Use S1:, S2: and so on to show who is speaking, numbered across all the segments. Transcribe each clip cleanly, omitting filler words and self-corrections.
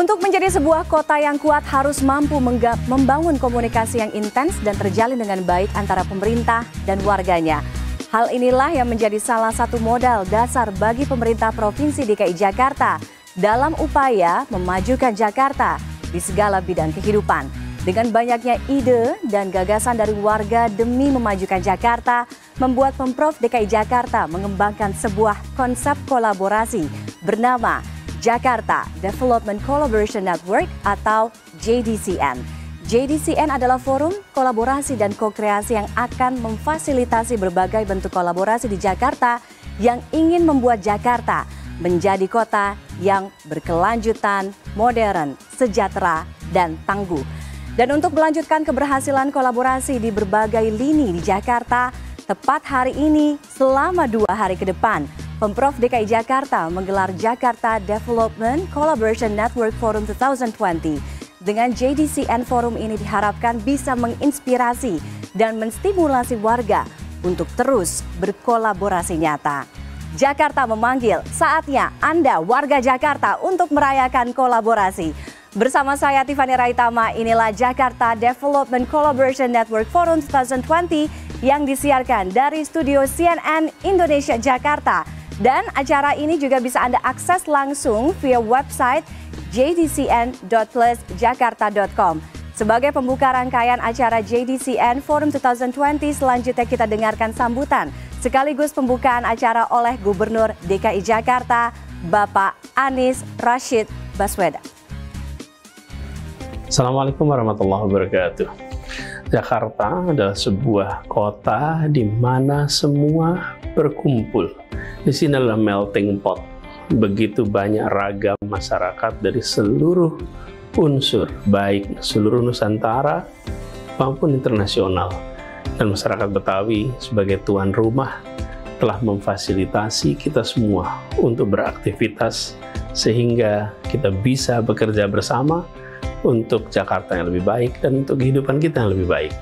S1: Untuk menjadi sebuah kota yang kuat harus mampu membangun komunikasi yang intens dan terjalin dengan baik antara pemerintah dan warganya. Hal inilah yang menjadi salah satu modal dasar bagi pemerintah Provinsi DKI Jakarta dalam upaya memajukan Jakarta di segala bidang kehidupan. Dengan banyaknya ide dan gagasan dari warga demi memajukan Jakarta, membuat Pemprov DKI Jakarta mengembangkan sebuah konsep kolaborasi bernama Jakarta Development Collaboration Network atau JDCN. JDCN adalah forum kolaborasi dan ko-kreasi yang akan memfasilitasi berbagai bentuk kolaborasi di Jakarta yang ingin membuat Jakarta menjadi kota yang berkelanjutan, modern, sejahtera, dan tangguh. Dan untuk melanjutkan keberhasilan kolaborasi di berbagai lini di Jakarta, tepat hari ini selama 2 hari ke depan, Pemprov DKI Jakarta menggelar Jakarta Development Collaboration Network Forum 2020. Dengan JDCN Forum ini diharapkan bisa menginspirasi dan menstimulasi warga untuk terus berkolaborasi nyata. Jakarta memanggil, saatnya Anda warga Jakarta untuk merayakan kolaborasi. Bersama saya Tiffany Raitama, inilah Jakarta Development Collaboration Network Forum 2020 yang disiarkan dari studio CNN Indonesia Jakarta. Dan acara ini juga bisa Anda akses langsung via website jdcn.plusjakarta.com. Sebagai pembuka rangkaian acara JDCN Forum 2020, selanjutnya kita dengarkan sambutan sekaligus pembukaan acara oleh Gubernur DKI Jakarta, Bapak Anies Rashid Baswedan.
S2: Assalamualaikum warahmatullahi wabarakatuh. Jakarta adalah sebuah kota di mana semua berkumpul. Di sini adalah melting pot. Begitu banyak ragam masyarakat dari seluruh unsur, baik seluruh Nusantara maupun internasional. Dan masyarakat Betawi sebagai tuan rumah telah memfasilitasi kita semua untuk beraktivitas sehingga kita bisa bekerja bersama untuk Jakarta yang lebih baik dan untuk kehidupan kita yang lebih baik.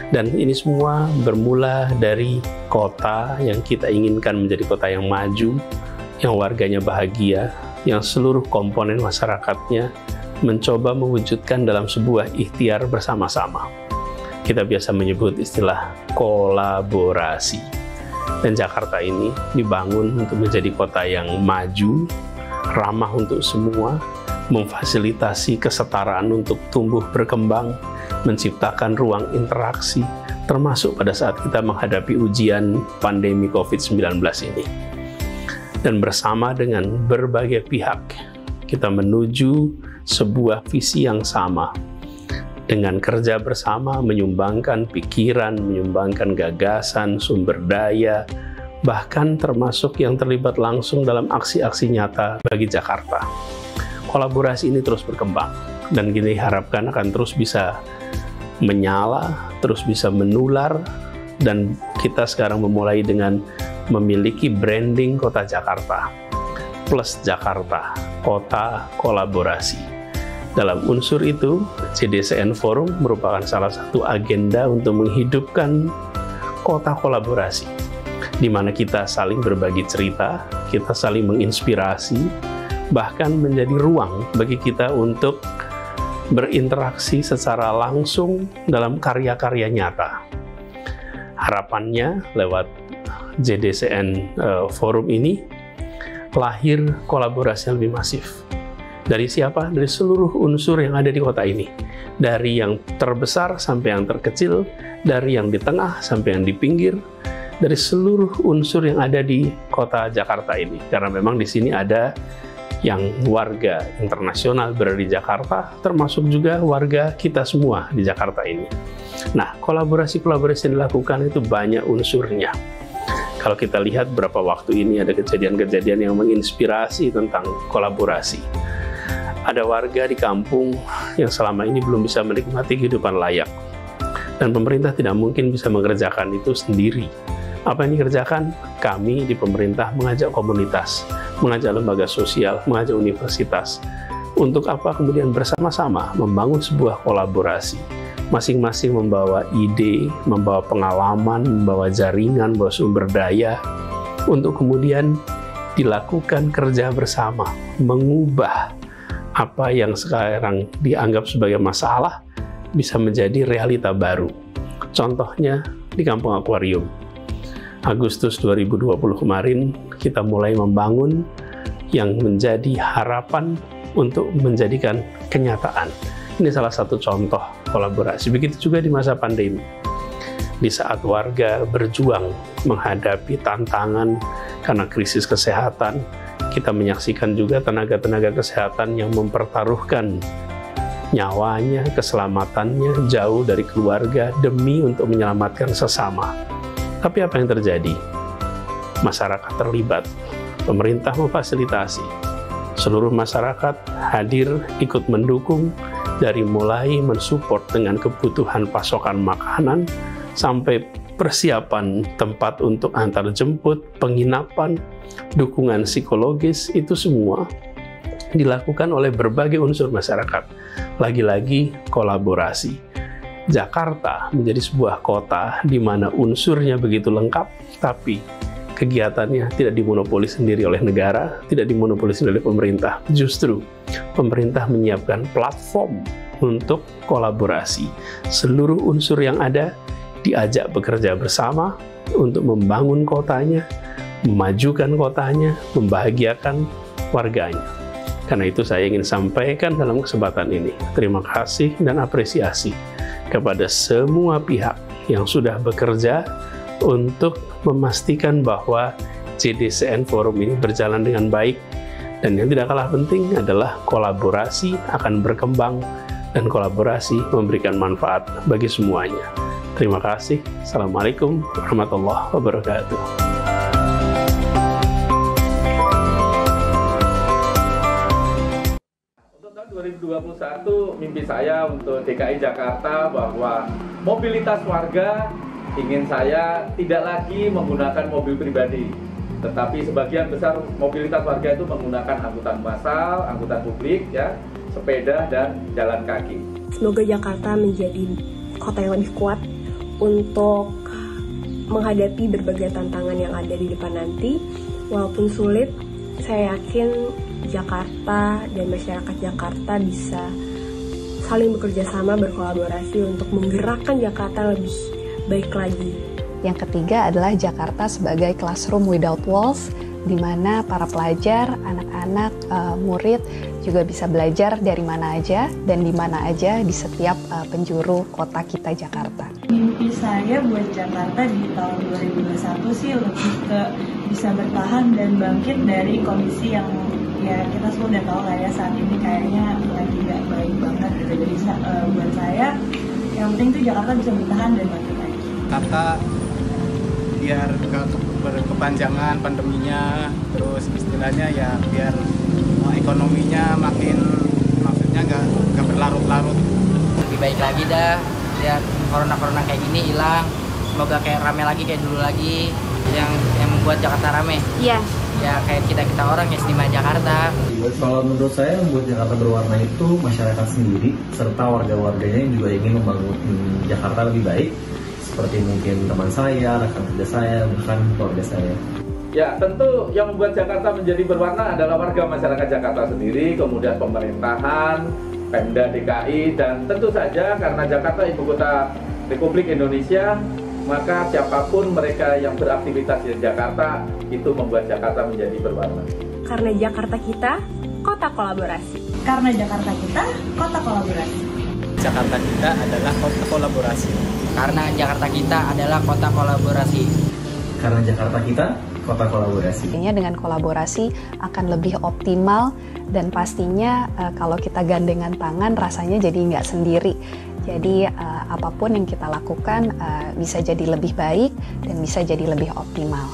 S2: Dan ini semua bermula dari kota yang kita inginkan menjadi kota yang maju, yang warganya bahagia, yang seluruh komponen masyarakatnya mencoba mewujudkan dalam sebuah ikhtiar bersama-sama. Kita biasa menyebut istilah kolaborasi. Dan Jakarta ini dibangun untuk menjadi kota yang maju, ramah untuk semua, memfasilitasi kesetaraan untuk tumbuh berkembang, menciptakan ruang interaksi, termasuk pada saat kita menghadapi ujian pandemi COVID-19 ini. Dan bersama dengan berbagai pihak, kita menuju sebuah visi yang sama. Dengan kerja bersama, menyumbangkan pikiran, menyumbangkan gagasan, sumber daya, bahkan termasuk yang terlibat langsung dalam aksi-aksi nyata bagi Jakarta. Kolaborasi ini terus berkembang dan kita harapkan akan terus bisa menyala, terus bisa menular, dan kita sekarang memulai dengan memiliki branding Kota Jakarta, Plus Jakarta, Kota Kolaborasi. Dalam unsur itu, JDCN Forum merupakan salah satu agenda untuk menghidupkan kota kolaborasi, di mana kita saling berbagi cerita, kita saling menginspirasi, bahkan menjadi ruang bagi kita untuk berinteraksi secara langsung dalam karya-karya nyata. Harapannya lewat JDCN Forum ini lahir kolaborasi yang lebih masif. Dari siapa? Dari seluruh unsur yang ada di kota ini. Dari yang terbesar sampai yang terkecil, dari yang di tengah sampai yang di pinggir, dari seluruh unsur yang ada di kota Jakarta ini. Karena memang di sini ada yang warga internasional berada di Jakarta, termasuk juga warga kita semua di Jakarta ini. Nah, kolaborasi-kolaborasi yang dilakukan itu banyak unsurnya. Kalau kita lihat beberapa waktu ini ada kejadian-kejadian yang menginspirasi tentang kolaborasi. Ada warga di kampung yang selama ini belum bisa menikmati kehidupan layak. Dan pemerintah tidak mungkin bisa mengerjakan itu sendiri. Apa yang dikerjakan? Kami di pemerintah mengajak komunitas, mengajak lembaga sosial, mengajak universitas. Untuk apa? Kemudian bersama-sama membangun sebuah kolaborasi. Masing-masing membawa ide, membawa pengalaman, membawa jaringan, membawa sumber daya, untuk kemudian dilakukan kerja bersama, mengubah apa yang sekarang dianggap sebagai masalah bisa menjadi realita baru. Contohnya di Kampung Akuarium. Agustus 2020 kemarin kita mulai membangun yang menjadi harapan untuk menjadikan kenyataan. Ini salah satu contoh kolaborasi. Begitu juga di masa pandemi. Di saat warga berjuang menghadapi tantangan karena krisis kesehatan, kita menyaksikan juga tenaga-tenaga kesehatan yang mempertaruhkan nyawanya, keselamatannya jauh dari keluarga demi untuk menyelamatkan sesama. Tapi apa yang terjadi? Masyarakat terlibat, pemerintah memfasilitasi, seluruh masyarakat hadir ikut mendukung dari mulai mensupport dengan kebutuhan pasokan makanan sampai persiapan tempat untuk antar jemput, penginapan, dukungan psikologis, itu semua dilakukan oleh berbagai unsur masyarakat. Lagi-lagi kolaborasi. Jakarta menjadi sebuah kota di mana unsurnya begitu lengkap, tapi kegiatannya tidak dimonopoli sendiri oleh negara, tidak dimonopoli sendiri oleh pemerintah. Justru pemerintah menyiapkan platform untuk kolaborasi. Seluruh unsur yang ada diajak bekerja bersama untuk membangun kotanya, memajukan kotanya, membahagiakan warganya. Karena itu saya ingin sampaikan dalam kesempatan ini, terima kasih dan apresiasi kepada semua pihak yang sudah bekerja untuk memastikan bahwa JDCN Forum ini berjalan dengan baik. Dan yang tidak kalah penting adalah kolaborasi akan berkembang dan kolaborasi memberikan manfaat bagi semuanya. Terima kasih. Assalamualaikum warahmatullahi wabarakatuh.
S3: Untuk tahun 2021, mimpi saya untuk DKI Jakarta bahwa mobilitas warga ingin saya tidak lagi menggunakan mobil pribadi, tetapi sebagian besar mobilitas warga itu menggunakan angkutan massal, angkutan publik, ya, sepeda dan jalan kaki.
S4: Semoga Jakarta menjadi kota yang lebih kuat untuk menghadapi berbagai tantangan yang ada di depan nanti. Walaupun sulit, saya yakin Jakarta dan masyarakat Jakarta bisa saling bekerja sama, berkolaborasi untuk menggerakkan Jakarta lebih baik lagi.
S5: Yang ketiga adalah Jakarta sebagai classroom without walls, di mana para pelajar, anak-anak, murid juga bisa belajar dari mana aja dan di mana aja di setiap penjuru kota kita Jakarta.
S6: Mimpi saya buat Jakarta di tahun 2021 sih lebih ke bisa bertahan dan bangkit dari kondisi yang ya kita semua udah tahu lah ya, saat ini kayaknya lagi gak baik banget gitu. Jadi buat saya yang penting tuh Jakarta bisa bertahan dan bangkit lagi.
S7: Jakarta biar gak berkepanjangan pandeminya, terus istilahnya ya biar ekonominya makin, maksudnya gak berlarut-larut.
S8: Lebih baik lagi dah, biar corona kayak gini hilang. Semoga kayak rame lagi kayak dulu lagi, yang membuat Jakarta rame.
S4: Iya.
S8: Ya kayak kita orang ya seniman Jakarta.
S9: Kalau menurut saya membuat Jakarta berwarna itu masyarakat sendiri serta warga-warganya yang juga ingin membangun Jakarta lebih baik, seperti mungkin teman saya, rekan kerja saya, bahkan keluarga saya.
S3: Ya, tentu yang membuat Jakarta menjadi berwarna adalah warga masyarakat Jakarta sendiri, kemudian pemerintahan, Pemda DKI, dan tentu saja karena Jakarta ibu kota Republik Indonesia, maka siapapun mereka yang beraktivitas di Jakarta itu membuat Jakarta menjadi berwarna.
S4: Karena Jakarta kita, kota kolaborasi.
S6: Karena Jakarta kita, kota kolaborasi.
S7: Jakarta kita adalah kota kolaborasi.
S8: Karena Jakarta kita adalah kota kolaborasi.
S9: Karena Jakarta kita, kota kolaborasi.
S5: Dengan kolaborasi akan lebih optimal dan pastinya kalau kita gandengan tangan rasanya jadi nggak sendiri. Jadi apapun yang kita lakukan bisa jadi lebih baik dan bisa jadi lebih optimal.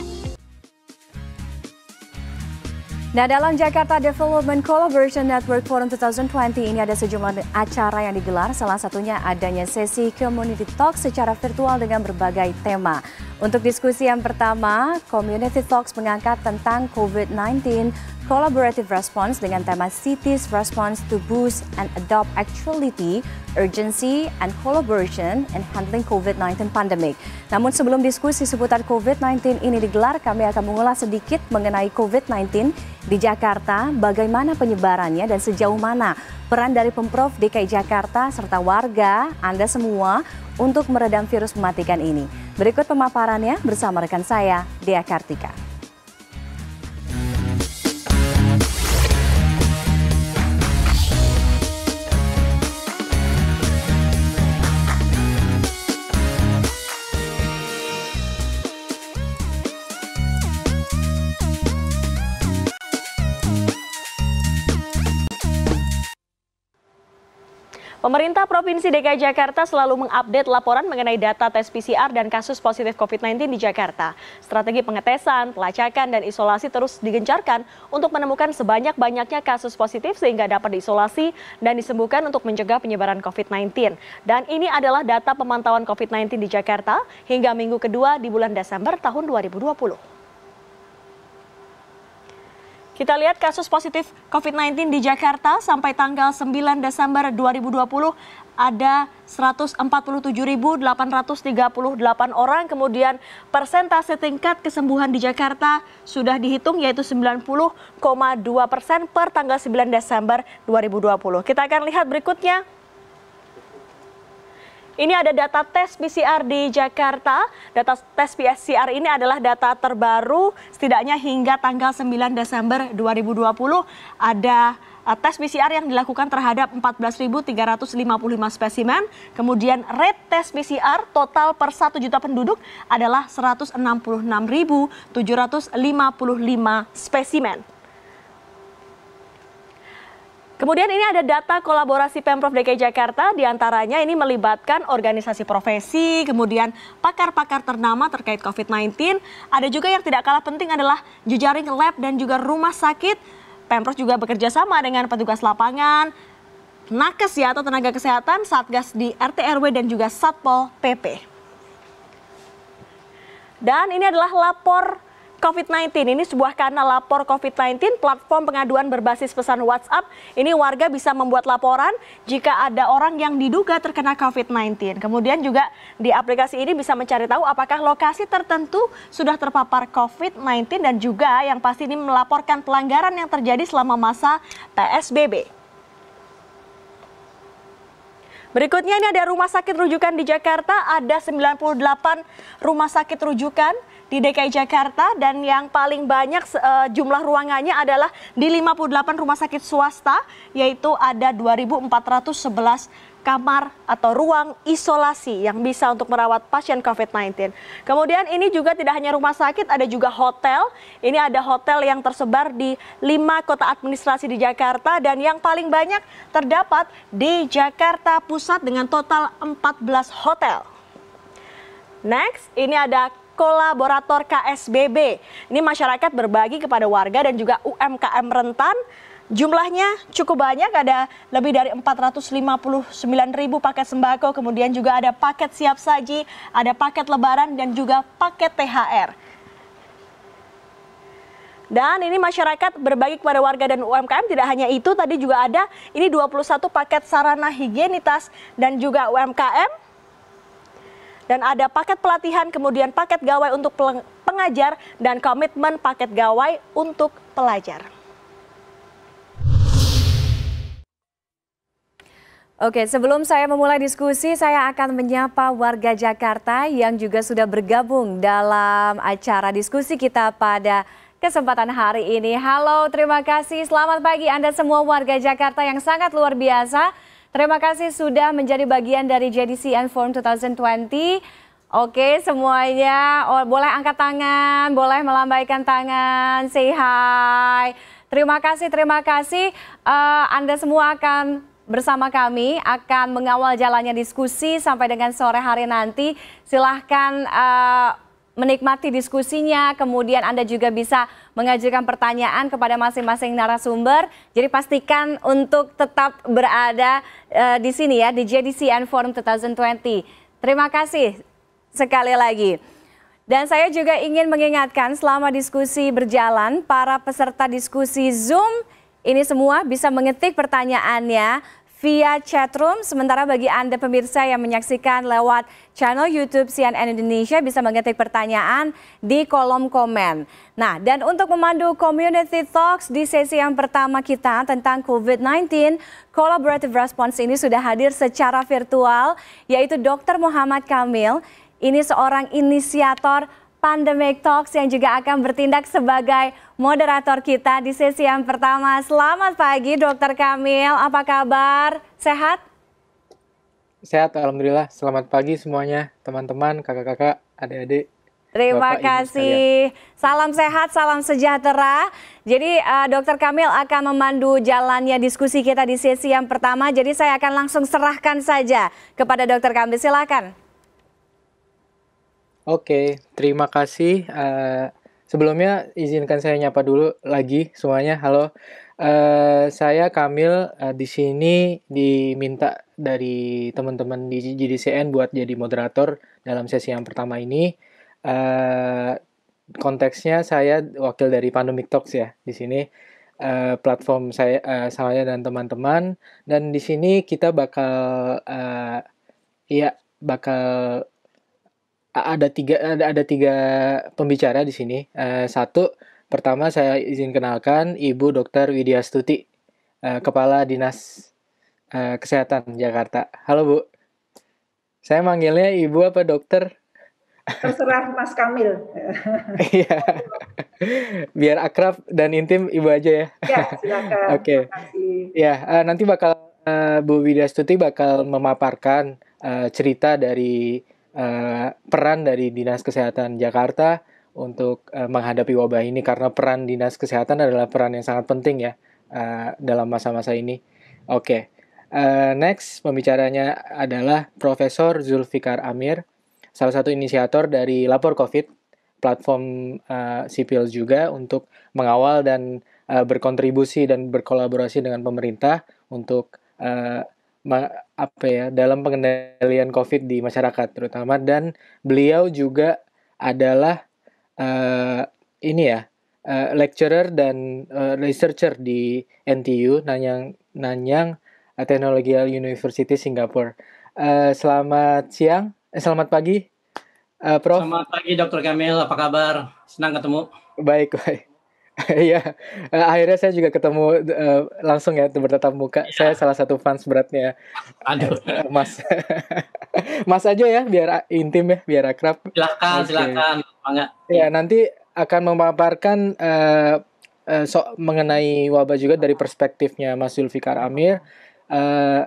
S1: Nah, dalam Jakarta Development Collaboration Network Forum 2020 ini ada sejumlah acara yang digelar, salah satunya adanya sesi Community Talk secara virtual dengan berbagai tema. Untuk diskusi yang pertama, Community Talks mengangkat tentang COVID-19 collaborative response dengan tema Cities Response to Boost and Adopt Actuality, Urgency and Collaboration in Handling COVID-19 Pandemic. Namun sebelum diskusi seputar COVID-19 ini digelar, kami akan mengulas sedikit mengenai COVID-19 di Jakarta, bagaimana penyebarannya dan sejauh mana peran dari Pemprov DKI Jakarta serta warga Anda semua untuk meredam virus mematikan ini. Berikut pemaparannya bersama rekan saya, Dea Kartika.
S10: Pemerintah Provinsi DKI Jakarta selalu mengupdate laporan mengenai data tes PCR dan kasus positif COVID-19 di Jakarta. Strategi pengetesan, pelacakan, dan isolasi terus digencarkan untuk menemukan sebanyak-banyaknya kasus positif sehingga dapat diisolasi dan disembuhkan untuk mencegah penyebaran COVID-19. Dan ini adalah data pemantauan COVID-19 di Jakarta hingga minggu kedua di bulan Desember tahun 2020. Kita lihat kasus positif COVID-19 di Jakarta sampai tanggal 9 Desember 2020 ada 147.838 orang. Kemudian persentase tingkat kesembuhan di Jakarta sudah dihitung yaitu 90,2% per tanggal 9 Desember 2020. Kita akan lihat berikutnya. Ini ada data tes PCR di Jakarta. Data tes PCR ini adalah data terbaru setidaknya hingga tanggal 9 Desember 2020. Ada tes PCR yang dilakukan terhadap 14.355 spesimen. Kemudian rate tes PCR total per 1 juta penduduk adalah 166.755 spesimen. Kemudian ini ada data kolaborasi Pemprov DKI Jakarta, diantaranya ini melibatkan organisasi profesi, kemudian pakar-pakar ternama terkait COVID-19. Ada juga yang tidak kalah penting adalah jejaring lab dan juga rumah sakit. Pemprov juga bekerja sama dengan petugas lapangan, nakes ya atau tenaga kesehatan, satgas di RT RW dan juga Satpol PP. Dan ini adalah lapor COVID-19, ini sebuah kanal lapor COVID-19, platform pengaduan berbasis pesan WhatsApp. Ini warga bisa membuat laporan jika ada orang yang diduga terkena COVID-19. Kemudian juga di aplikasi ini bisa mencari tahu apakah lokasi tertentu sudah terpapar COVID-19 dan juga yang pasti ini melaporkan pelanggaran yang terjadi selama masa PSBB. Berikutnya ini ada rumah sakit rujukan di Jakarta, ada 98 rumah sakit rujukan di DKI Jakarta dan yang paling banyak jumlah ruangannya adalah di 58 rumah sakit swasta, yaitu ada 2.411 kamar atau ruang isolasi yang bisa untuk merawat pasien COVID-19. Kemudian ini juga tidak hanya rumah sakit, ada juga hotel. Ini ada hotel yang tersebar di 5 kota administrasi di Jakarta dan yang paling banyak terdapat di Jakarta Pusat dengan total 14 hotel. Next, ini ada kolaborator KSBB. Ini masyarakat berbagi kepada warga dan juga UMKM rentan. Jumlahnya cukup banyak, ada lebih dari 459.000 paket sembako, kemudian juga ada paket siap saji, ada paket lebaran dan juga paket THR. Dan ini masyarakat berbagi kepada warga dan UMKM, tidak hanya itu, tadi juga ada ini 21 paket sarana higienitas dan juga UMKM. Dan ada paket pelatihan, kemudian paket gawai untuk pengajar, dan komitmen paket gawai untuk pelajar.
S1: Oke, sebelum saya memulai diskusi, saya akan menyapa warga Jakarta yang juga sudah bergabung dalam acara diskusi kita pada kesempatan hari ini. Halo, terima kasih. Selamat pagi Anda semua warga Jakarta yang sangat luar biasa. Terima kasih sudah menjadi bagian dari JDC Forum 2020. Oke, semuanya boleh angkat tangan, boleh melambaikan tangan, say hi. Terima kasih. Anda semua akan bersama kami, akan mengawal jalannya diskusi sampai dengan sore hari nanti. Silahkan menikmati diskusinya, kemudian Anda juga bisa mengajukan pertanyaan kepada masing-masing narasumber. Jadi pastikan untuk tetap berada di sini ya, di JDC Forum 2020. Terima kasih sekali lagi. Dan saya juga ingin mengingatkan selama diskusi berjalan, para peserta diskusi Zoom ini semua bisa mengetik pertanyaannya via chatroom. Sementara bagi Anda pemirsa yang menyaksikan lewat channel YouTube CNN Indonesia bisa mengetik pertanyaan di kolom komen. Nah, dan untuk memandu Community Talks di sesi yang pertama kita tentang COVID-19, Collaborative Response ini sudah hadir secara virtual, yaitu Dr. Muhammad Kamil. Ini seorang inisiator Pandemic Talks yang juga akan bertindak sebagai moderator kita di sesi yang pertama. Selamat pagi Dr. Kamil, apa kabar? Sehat?
S11: Sehat, alhamdulillah. Selamat pagi semuanya, teman-teman, kakak-kakak, adik-adik.
S1: Terima
S11: Bapak,
S1: kasih. Salam sehat, salam sejahtera. Jadi Dr. Kamil akan memandu jalannya diskusi kita di sesi yang pertama. Jadi saya akan langsung serahkan saja kepada Dr. Kamil. Silakan.
S11: Oke, terima kasih. Sebelumnya izinkan saya nyapa dulu lagi semuanya. Halo, saya Kamil. Di sini diminta dari teman-teman di GDCN buat jadi moderator dalam sesi yang pertama ini. Konteksnya saya wakil dari Pandemic Talks ya di sini. Platform saya dan teman-teman. Dan di sini kita bakal ada tiga pembicara di sini. Satu, pertama saya izin kenalkan Ibu Dr. Widya Stuti, Kepala Dinas Kesehatan Jakarta. Halo Bu, saya manggilnya Ibu apa Dokter?
S12: Terserah Mas Kamil.
S11: Iya, biar akrab dan intim Ibu aja ya.
S12: Ya, silakan.
S11: Oke. Ya, nanti bakal Bu Widya Stuti bakal memaparkan cerita dari peran dari Dinas Kesehatan Jakarta untuk menghadapi wabah ini, karena peran Dinas Kesehatan adalah peran yang sangat penting ya dalam masa-masa ini. Oke. Next pembicaranya adalah Profesor Zulfikar Amir, salah satu inisiator dari Lapor COVID, platform sipil juga untuk mengawal dan berkontribusi dan berkolaborasi dengan pemerintah untuk dalam pengendalian COVID di masyarakat terutama. Dan beliau juga adalah lecturer dan researcher di NTU, Nanyang Technological University Singapore. Selamat pagi, Prof.
S13: Selamat pagi Dr. Kamil, apa kabar? Senang ketemu.
S11: Baik. Iya, akhirnya saya juga ketemu langsung ya, bertatap muka. Ya. Saya salah satu fans beratnya.
S13: Aduh.
S11: Mas. Mas aja ya, biar intim ya, biar akrab.
S13: Silakan. Bangga.
S11: Ya, nanti akan memaparkan mengenai wabah juga dari perspektifnya Mas Zulfikar Amir.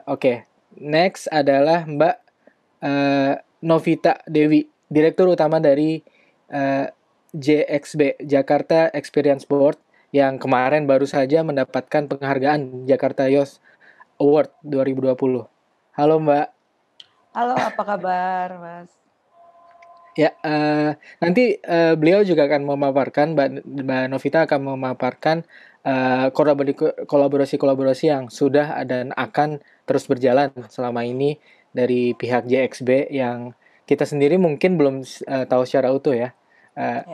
S11: Oke. Next adalah Mbak Novita Dewi, Direktur Utama dari JXB, Jakarta Experience Board, yang kemarin baru saja mendapatkan penghargaan Jakarta Youth Award 2020. Halo Mbak.
S14: Halo, apa kabar Mas?
S11: Ya, nanti beliau juga akan memaparkan, Mbak Novita akan memaparkan kolaborasi-kolaborasi yang sudah dan akan terus berjalan selama ini dari pihak JXB yang kita sendiri mungkin belum tahu secara utuh ya.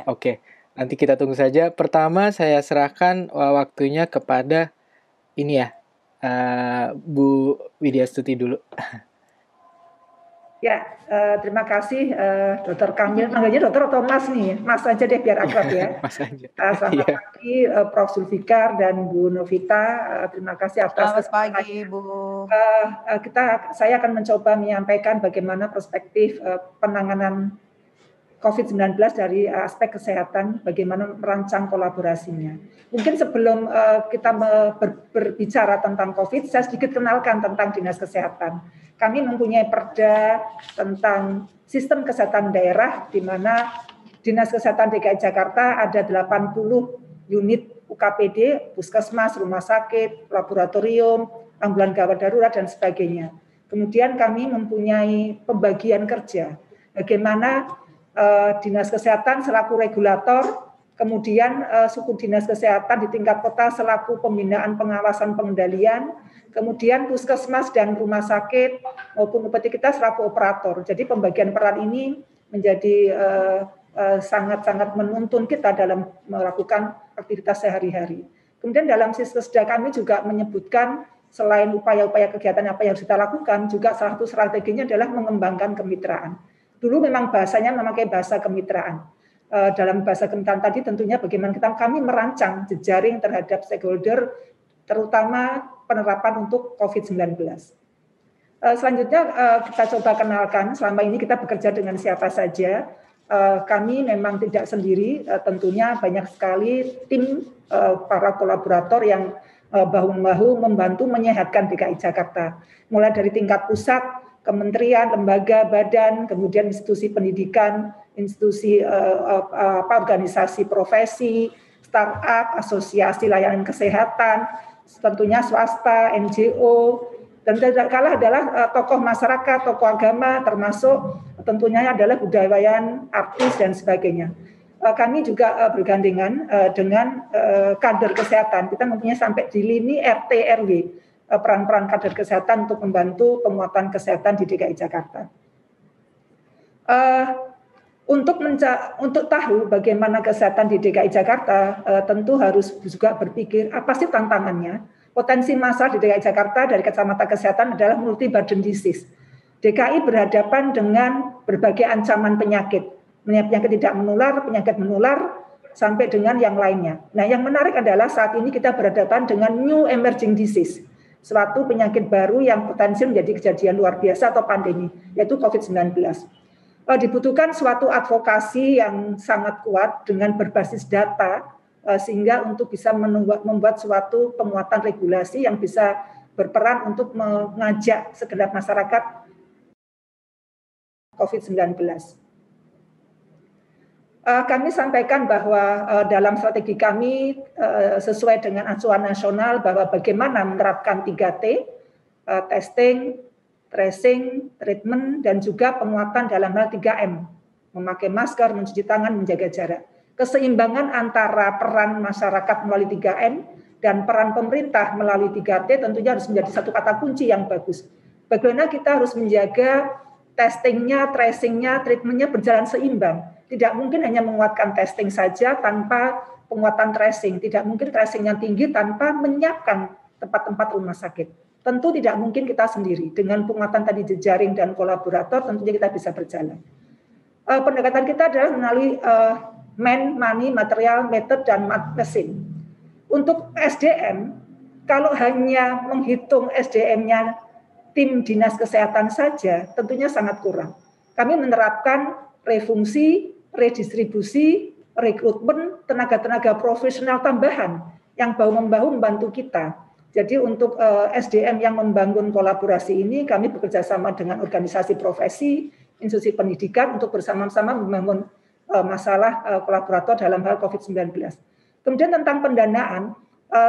S11: Oke. Nanti kita tunggu saja. Pertama saya serahkan waktunya kepada Bu Widya Stuti dulu.
S12: Ya, terima kasih Dr. Kamil. Manggilnya dokter atau Mas nih? Mas aja deh biar akrab ya.
S11: Mas aja.
S12: Selamat pagi Prof. Zulfikar dan Bu Novita. Terima kasih atas
S14: selamat pagi Bu.
S12: Saya akan mencoba menyampaikan bagaimana perspektif penanganan COVID-19 dari aspek kesehatan, bagaimana merancang kolaborasinya. Mungkin sebelum kita berbicara tentang COVID, saya sedikit kenalkan tentang Dinas Kesehatan. Kami mempunyai perda tentang sistem kesehatan daerah, di mana Dinas Kesehatan DKI Jakarta ada 80 unit UKPD, puskesmas, rumah sakit, laboratorium, ambulan gawat darurat, dan sebagainya. Kemudian kami mempunyai pembagian kerja, bagaimana Dinas Kesehatan selaku regulator, kemudian suku Dinas Kesehatan di tingkat kota selaku pembinaan, pengawasan, pengendalian, kemudian puskesmas dan rumah sakit maupun UPT kita selaku operator. Jadi pembagian peran ini menjadi sangat-sangat menuntun kita dalam melakukan aktivitas sehari-hari. Kemudian dalam siswasda kami juga menyebutkan selain upaya-upaya kegiatan apa yang harus kita lakukan, juga salah satu strateginya adalah mengembangkan kemitraan. Dulu memang bahasanya memakai bahasa kemitraan. Dalam bahasa kemitraan tadi tentunya bagaimana kami merancang jejaring terhadap stakeholder, terutama penerapan untuk COVID-19. Selanjutnya kita coba kenalkan, selama ini kita bekerja dengan siapa saja. Kami memang tidak sendiri, tentunya banyak sekali tim para kolaborator yang bahu-membahu membantu menyehatkan DKI Jakarta. Mulai dari tingkat pusat, kementerian, lembaga, badan, kemudian institusi pendidikan, institusi organisasi profesi, startup, asosiasi layanan kesehatan, tentunya swasta, NGO, dan tidak kalah adalah tokoh masyarakat, tokoh agama, termasuk tentunya adalah budayawan, artis, dan sebagainya. Kami juga bergandengan dengan kader kesehatan. Kita mempunyai sampai di lini RT RW peran-peran kader kesehatan untuk membantu penguatan kesehatan di DKI Jakarta. Untuk tahu bagaimana kesehatan di DKI Jakarta, tentu harus juga berpikir apa sih tantangannya. Potensi masalah di DKI Jakarta dari kacamata kesehatan adalah multi burden disease. DKI berhadapan dengan berbagai ancaman penyakit tidak menular, penyakit menular, sampai dengan yang lainnya. Nah, yang menarik adalah saat ini kita berhadapan dengan new emerging disease, suatu penyakit baru yang potensi menjadi kejadian luar biasa atau pandemi, yaitu COVID-19. Dibutuhkan suatu advokasi yang sangat kuat dengan berbasis data, sehingga untuk bisa membuat suatu penguatan regulasi yang bisa berperan untuk mengajak segenap masyarakat COVID-19. Kami sampaikan bahwa dalam strategi kami sesuai dengan acuan nasional bahwa bagaimana menerapkan 3T, testing, tracing, treatment, dan juga penguatan dalam hal 3M, memakai masker, mencuci tangan, menjaga jarak. Keseimbangan antara peran masyarakat melalui 3M dan peran pemerintah melalui 3T tentunya harus menjadi satu kata kunci yang bagus. Bagaimana kita harus menjaga testingnya, tracingnya, treatmentnya berjalan seimbang. Tidak mungkin hanya menguatkan testing saja tanpa penguatan tracing. Tidak mungkin tracingnya tinggi tanpa menyiapkan tempat-tempat rumah sakit. Tentu tidak mungkin kita sendiri. Dengan penguatan tadi jejaring dan kolaborator tentunya kita bisa berjalan. Pendekatan kita adalah melalui man, money, material, method, dan mesin. Untuk SDM, kalau hanya menghitung SDM-nya tim dinas kesehatan saja, tentunya sangat kurang. Kami menerapkan refungsi, redistribusi, rekrutmen, tenaga-tenaga profesional tambahan yang bahu-membahu membantu kita. Jadi untuk SDM yang membangun kolaborasi ini, kami bekerja sama dengan organisasi profesi, institusi pendidikan untuk bersama-sama membangun masalah kolaborator dalam hal COVID-19. Kemudian tentang pendanaan,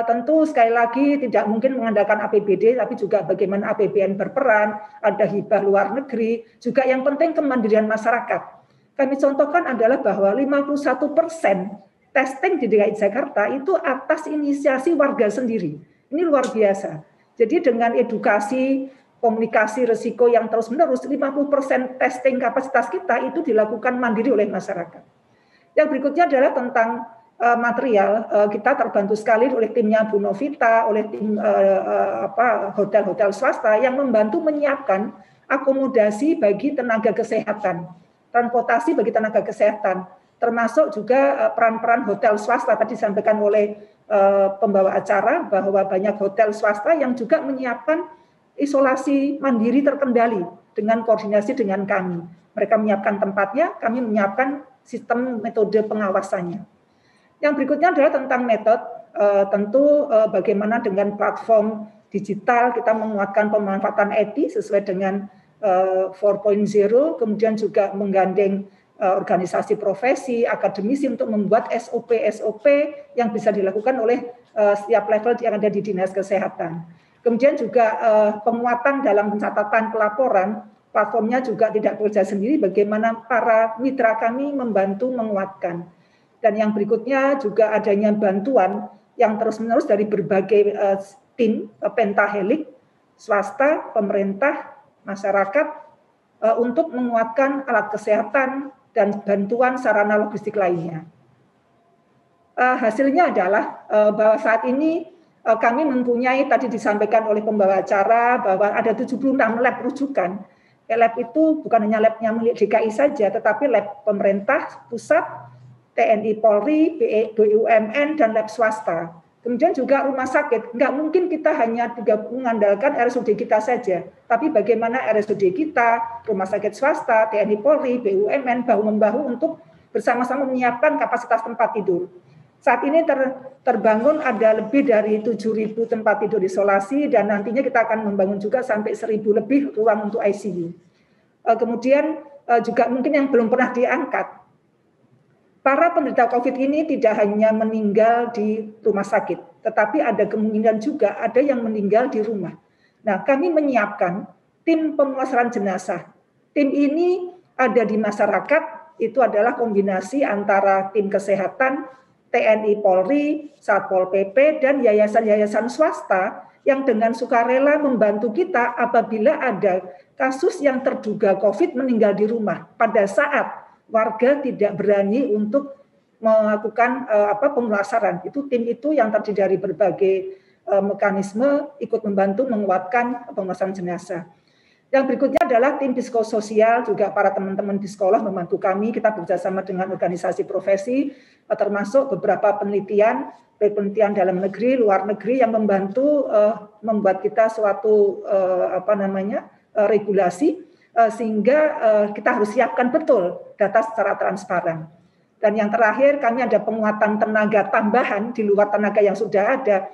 S12: tentu sekali lagi tidak mungkin mengandalkan APBD, tapi juga bagaimana APBN berperan, ada hibah luar negeri, juga yang penting kemandirian masyarakat. Kami contohkan adalah bahwa 51% testing di DKI Jakarta itu atas inisiasi warga sendiri. Ini luar biasa. Jadi dengan edukasi, komunikasi risiko yang terus-menerus, 50% testing kapasitas kita itu dilakukan mandiri oleh masyarakat. Yang berikutnya adalah tentang material. Kita terbantu sekali oleh timnya Bu Novita, oleh tim hotel-hotel swasta yang membantu menyiapkan akomodasi bagi tenaga kesehatan, transportasi bagi tenaga kesehatan, termasuk juga peran-peran hotel swasta. Tadi disampaikan oleh pembawa acara bahwa banyak hotel swasta yang juga menyiapkan isolasi mandiri terkendali dengan koordinasi dengan kami. Mereka menyiapkan tempatnya, kami menyiapkan sistem metode pengawasannya. Yang berikutnya adalah tentang metode, tentu bagaimana dengan platform digital kita menguatkan pemanfaatan IT sesuai dengan 4.0, kemudian juga menggandeng organisasi profesi, akademisi untuk membuat SOP-SOP yang bisa dilakukan oleh setiap level yang ada di Dinas Kesehatan. Kemudian juga penguatan dalam pencatatan pelaporan, platformnya juga tidak bekerja sendiri, bagaimana para mitra kami membantu menguatkan. Dan yang berikutnya juga adanya bantuan yang terus-menerus dari berbagai tim, pentahelik, swasta, pemerintah, masyarakat, untuk menguatkan alat kesehatan, dan bantuan sarana logistik lainnya. Hasilnya adalah bahwa saat ini kami mempunyai, tadi disampaikan oleh pembawa acara, bahwa ada 76 lab rujukan. Lab itu bukan hanya labnya milik DKI saja, tetapi lab pemerintah pusat, TNI Polri, BUMN, dan lab swasta. Kemudian juga rumah sakit. Nggak mungkin kita hanya mengandalkan RSUD kita saja, tapi bagaimana RSUD kita, rumah sakit swasta, TNI Polri, BUMN, bahu-membahu untuk bersama-sama menyiapkan kapasitas tempat tidur. Saat ini terbangun ada lebih dari 7.000 tempat tidur isolasi dan nantinya kita akan membangun juga sampai 1.000 lebih ruang untuk ICU. Kemudian juga mungkin yang belum pernah diangkat, para penderita COVID ini tidak hanya meninggal di rumah sakit, tetapi ada kemungkinan juga ada yang meninggal di rumah. Nah, kami menyiapkan tim pemulasaran jenazah. Tim ini ada di masyarakat, itu adalah kombinasi antara tim kesehatan, TNI Polri, Satpol PP, dan yayasan-yayasan swasta yang dengan sukarela membantu kita apabila ada kasus yang terduga COVID meninggal di rumah pada saat warga tidak berani untuk melakukan pemulasaran. Itu tim itu yang terdiri dari berbagai mekanisme ikut membantu menguatkan pemulasaran jenazah. Yang berikutnya adalah tim psikososial, juga para teman-teman di sekolah membantu kami. Kita bekerjasama dengan organisasi profesi, termasuk beberapa penelitian, baik penelitian dalam negeri, luar negeri yang membantu membuat kita suatu regulasi sehingga kita harus siapkan betul data secara transparan. Dan yang terakhir, kami ada penguatan tenaga tambahan di luar tenaga yang sudah ada,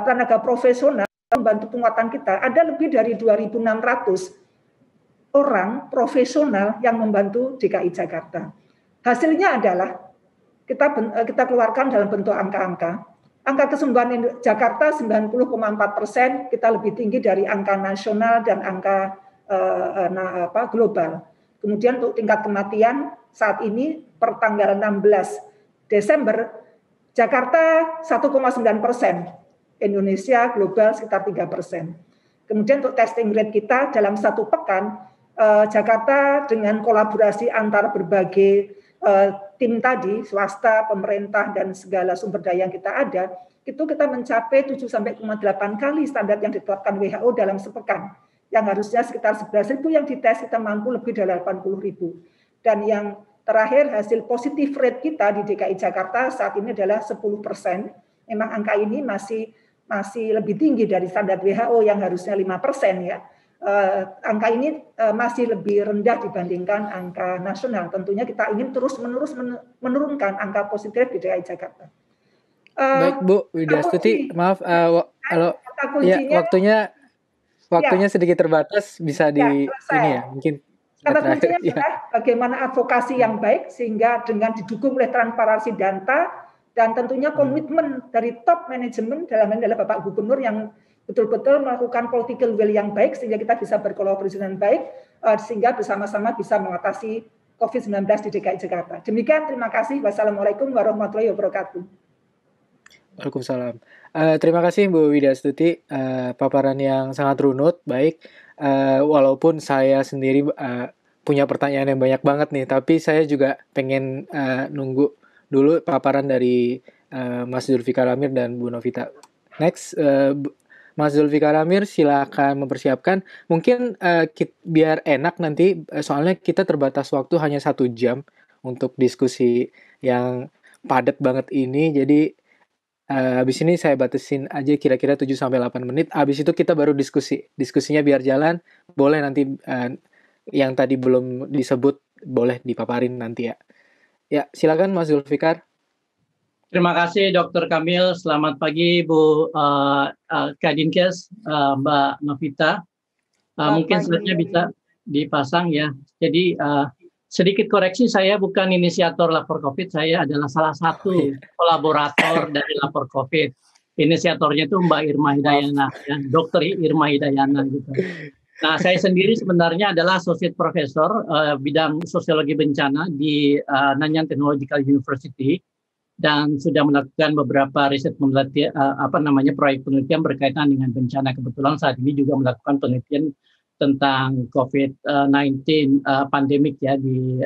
S12: tenaga profesional membantu penguatan kita. Ada lebih dari 2.600 orang profesional yang membantu DKI Jakarta. Hasilnya adalah kita keluarkan dalam bentuk angka-angka. Angka kesembuhan Jakarta 90,4%, kita lebih tinggi dari angka nasional dan angka global. Kemudian untuk tingkat kematian saat ini per tanggal 16 Desember, Jakarta 1,9%. Indonesia global sekitar 3%. Kemudian untuk testing rate kita dalam satu pekan, Jakarta dengan kolaborasi antar berbagai tim tadi, swasta, pemerintah, dan segala sumber daya yang kita ada, itu kita mencapai 7,8 kali standar yang ditetapkan WHO dalam sepekan. Yang harusnya sekitar 11.000 yang dites, kita mampu lebih dari 80.000. Dan yang terakhir, hasil positif rate kita di DKI Jakarta saat ini adalah 10%. Memang angka ini masih lebih tinggi dari standar WHO yang harusnya 5% ya. Angka ini masih lebih rendah dibandingkan angka nasional. Tentunya kita ingin terus-menerus menurunkan angka positif di DKI Jakarta.
S11: Baik Bu Widiastuti, maaf waktunya sedikit terbatas, bisa ini ya mungkin.
S12: Kata kuncinya adalah bagaimana advokasi yang baik sehingga dengan didukung oleh transparansi data dan tentunya komitmen dari top manajemen dalam ini adalah Bapak Gubernur yang betul-betul melakukan political will yang baik sehingga kita bisa berkolaborasi dengan baik sehingga bersama-sama bisa mengatasi COVID-19 di DKI Jakarta. Demikian, terima kasih. Wassalamualaikum warahmatullahi wabarakatuh.
S11: Waalaikumsalam. Terima kasih Bu Widiastuti, paparan yang sangat runut, baik. Walaupun saya sendiri punya pertanyaan yang banyak banget nih, tapi saya juga pengen nunggu dulu paparan dari Mas Zulfikar Amir dan Bu Novita. Next, Mas Zulfikar Amir silakan mempersiapkan. Mungkin biar enak nanti, soalnya kita terbatas waktu hanya 1 jam untuk diskusi yang padat banget ini. Jadi habis ini saya batasin aja kira-kira 7-8 menit. Habis itu kita baru diskusi. Diskusinya biar jalan. Boleh nanti yang tadi belum disebut boleh dipaparin nanti ya. Ya, silakan Mas Zulfikar.
S13: Terima kasih Dr. Kamil. Selamat pagi Bu Kadinkes, Mbak Novita. Mungkin slide-nya bisa dipasang ya. Jadi sedikit koreksi, saya bukan inisiator lapor COVID, saya adalah salah satu kolaborator dari lapor COVID. Inisiatornya itu Mbak Irma Hidayana, ya, Dr. Irma Hidayana gitu. Nah, saya sendiri sebenarnya adalah Associate Professor bidang sosiologi bencana di Nanyang Technological University dan sudah melakukan beberapa riset penelitian, proyek penelitian berkaitan dengan bencana. Kebetulan saat ini juga melakukan penelitian tentang COVID-19 pandemik ya di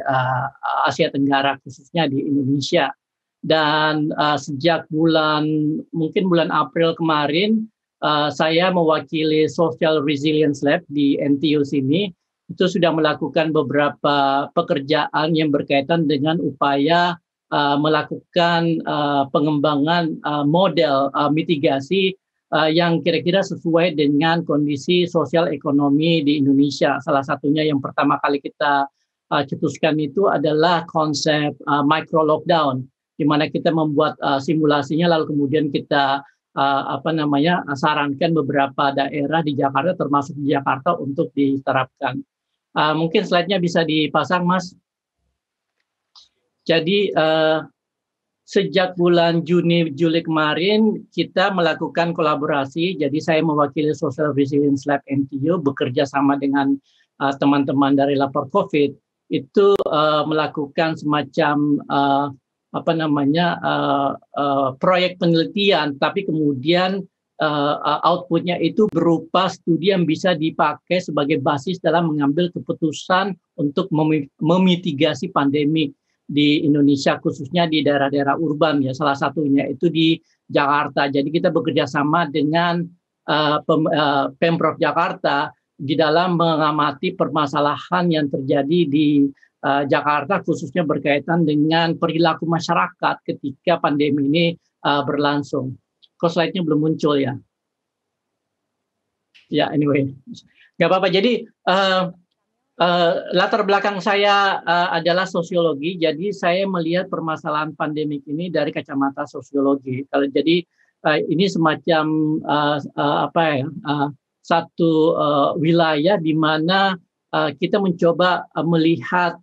S13: Asia Tenggara, khususnya di Indonesia. Dan sejak mungkin bulan April kemarin, saya mewakili Social Resilience Lab di NTU sini, itu sudah melakukan beberapa pekerjaan yang berkaitan dengan upaya melakukan pengembangan model mitigasi yang kira-kira sesuai dengan kondisi sosial ekonomi di Indonesia. Salah satunya yang pertama kali kita cetuskan itu adalah konsep micro lockdown, di mana kita membuat simulasinya lalu kemudian kita sarankan beberapa daerah di Jakarta termasuk di Jakarta untuk diterapkan. Mungkin slide-nya bisa dipasang, Mas. Jadi sejak bulan Juni-Juli kemarin kita melakukan kolaborasi. Jadi saya mewakili Social Resilience Lab NTU bekerja sama dengan teman-teman dari Lapor COVID itu melakukan semacam proyek penelitian, tapi kemudian outputnya itu berupa studi yang bisa dipakai sebagai basis dalam mengambil keputusan untuk memitigasi pandemi di Indonesia, khususnya di daerah-daerah urban ya, salah satunya itu di Jakarta. Jadi kita bekerja sama dengan Pemprov Jakarta di dalam mengamati permasalahan yang terjadi di Jakarta, khususnya berkaitan dengan perilaku masyarakat ketika pandemi ini berlangsung. Kok slide-nya belum muncul ya? Ya, anyway, nggak apa-apa. Jadi latar belakang saya adalah sosiologi, jadi saya melihat permasalahan pandemik ini dari kacamata sosiologi. Jadi ini semacam satu wilayah di mana kita mencoba melihat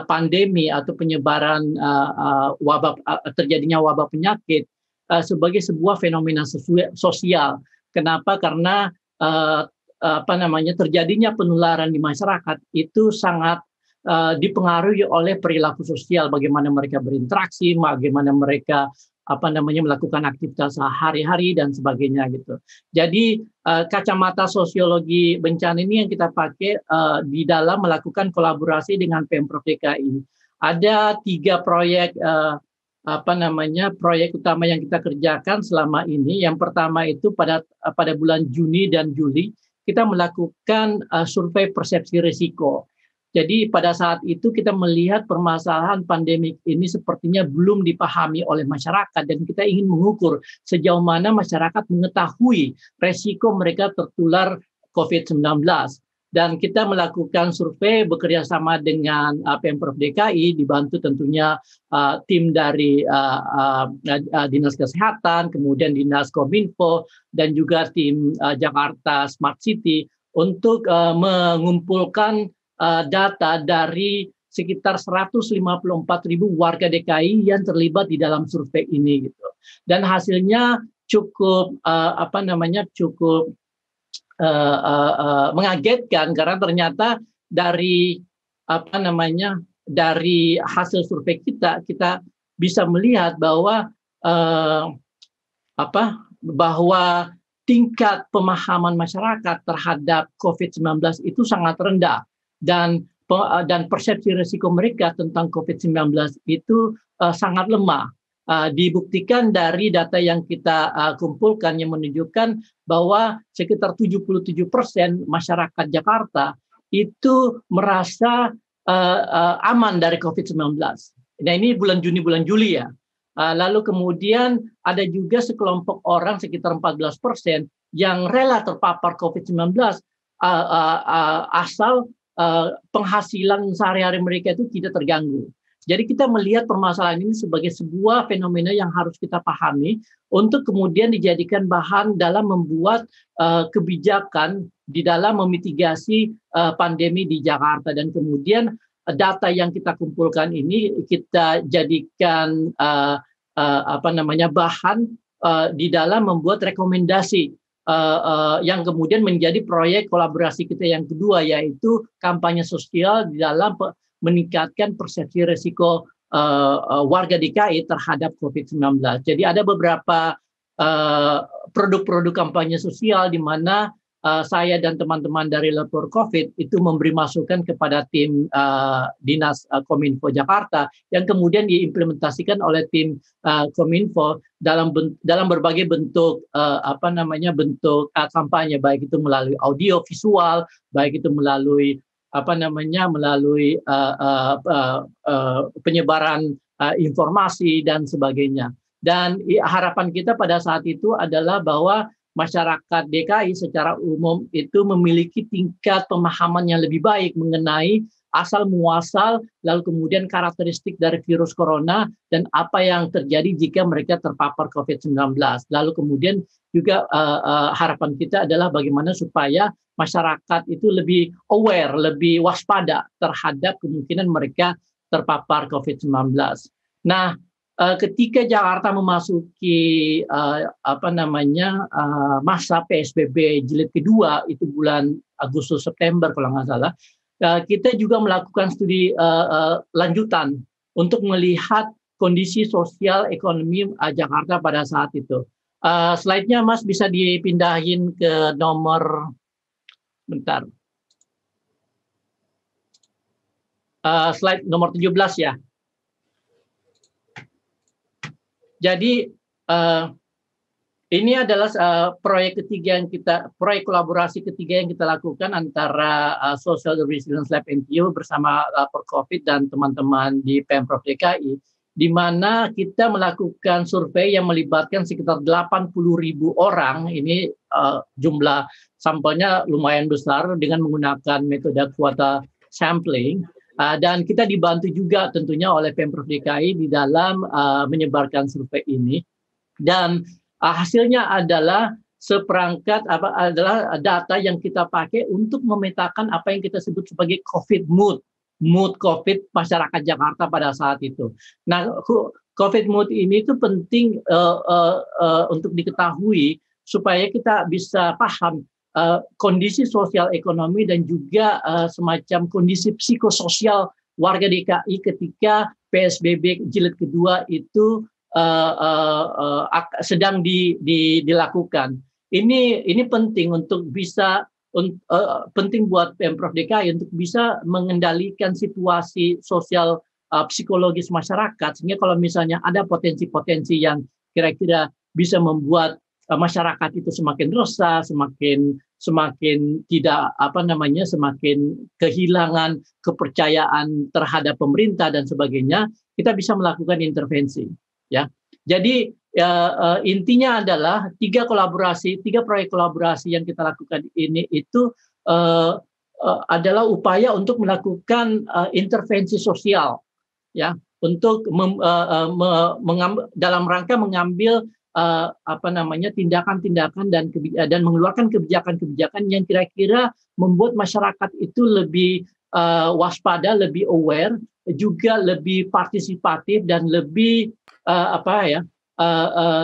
S13: pandemi atau penyebaran terjadinya wabah penyakit sebagai sebuah fenomena sosial. Kenapa? Karena terjadinya penularan di masyarakat itu sangat dipengaruhi oleh perilaku sosial, bagaimana mereka berinteraksi, bagaimana mereka melakukan aktivitas sehari-hari dan sebagainya gitu. Jadi kacamata sosiologi bencana ini yang kita pakai di dalam melakukan kolaborasi dengan Pemprov DKI. Ada 3 proyek proyek utama yang kita kerjakan selama ini. Yang pertama itu pada bulan Juni dan Juli kita melakukan survei persepsi risiko. Jadi pada saat itu kita melihat permasalahan pandemik ini sepertinya belum dipahami oleh masyarakat dan kita ingin mengukur sejauh mana masyarakat mengetahui resiko mereka tertular COVID-19. Dan kita melakukan survei bekerja sama dengan Pemprov DKI, dibantu tentunya tim dari Dinas Kesehatan, kemudian Dinas Kominfo, dan juga tim Jakarta Smart City untuk mengumpulkan data dari sekitar 154.000 warga DKI yang terlibat di dalam survei ini gitu. Dan hasilnya cukup cukup mengagetkan karena ternyata dari dari hasil survei kita bisa melihat bahwa bahwa tingkat pemahaman masyarakat terhadap COVID-19 itu sangat rendah dan persepsi risiko mereka tentang COVID-19 itu sangat lemah. Dibuktikan dari data yang kita kumpulkan yang menunjukkan bahwa sekitar 77% masyarakat Jakarta itu merasa aman dari COVID-19. Nah ini bulan Juni, bulan Juli ya. Lalu kemudian ada juga sekelompok orang sekitar 14% yang rela terpapar COVID-19 asal penghasilan sehari-hari mereka itu tidak terganggu. Jadi kita melihat permasalahan ini sebagai sebuah fenomena yang harus kita pahami untuk kemudian dijadikan bahan dalam membuat kebijakan di dalam memitigasi pandemi di Jakarta. Dan kemudian data yang kita kumpulkan ini kita jadikan bahan di dalam membuat rekomendasi yang kemudian menjadi proyek kolaborasi kita yang kedua, yaitu kampanye sosial di dalam meningkatkan persepsi risiko warga DKI terhadap COVID-19. Jadi ada beberapa produk-produk kampanye sosial di mana saya dan teman-teman dari Lapor COVID itu memberi masukan kepada tim Dinas Kominfo Jakarta yang kemudian diimplementasikan oleh tim Kominfo dalam berbagai bentuk bentuk kampanye, baik itu melalui audio visual, baik itu melalui penyebaran informasi dan sebagainya. Dan harapan kita pada saat itu adalah bahwa masyarakat DKI secara umum itu memiliki tingkat pemahaman yang lebih baik mengenai asal muasal, lalu kemudian karakteristik dari virus corona dan apa yang terjadi jika mereka terpapar COVID-19. Lalu kemudian juga harapan kita adalah bagaimana supaya masyarakat itu lebih aware, lebih waspada terhadap kemungkinan mereka terpapar COVID-19. Nah, ketika Jakarta memasuki masa PSBB jilid kedua itu bulan Agustus September kalau nggak salah, kita juga melakukan studi lanjutan untuk melihat kondisi sosial ekonomi Jakarta pada saat itu. Slide-nya Mas bisa dipindahin ke nomor slide nomor 17 ya. Jadi ini adalah proyek kolaborasi ketiga yang kita lakukan antara Social Resilience Lab NGO bersama Lapor COVID dan teman-teman di Pemprov DKI, di mana kita melakukan survei yang melibatkan sekitar 80.000 orang. Ini jumlah sampelnya lumayan besar dengan menggunakan metode kuota sampling. Dan kita dibantu juga tentunya oleh Pemprov DKI di dalam menyebarkan survei ini. Dan hasilnya adalah adalah data yang kita pakai untuk memetakan apa yang kita sebut sebagai COVID mood COVID masyarakat Jakarta pada saat itu. Nah, COVID mood ini itu penting untuk diketahui supaya kita bisa paham kondisi sosial ekonomi dan juga semacam kondisi psikososial warga DKI ketika PSBB jilid kedua itu sedang dilakukan. Ini penting untuk bisa penting buat Pemprov DKI untuk bisa mengendalikan situasi sosial psikologis masyarakat, sehingga kalau misalnya ada potensi-potensi yang kira-kira bisa membuat masyarakat itu semakin resah, semakin tidak semakin kehilangan kepercayaan terhadap pemerintah dan sebagainya, kita bisa melakukan intervensi, ya. Jadi intinya adalah tiga proyek kolaborasi yang kita lakukan ini itu adalah upaya untuk melakukan intervensi sosial, ya, untuk dalam rangka mengambil tindakan-tindakan dan mengeluarkan kebijakan-kebijakan yang kira-kira membuat masyarakat itu lebih waspada, lebih aware, juga lebih partisipatif dan lebih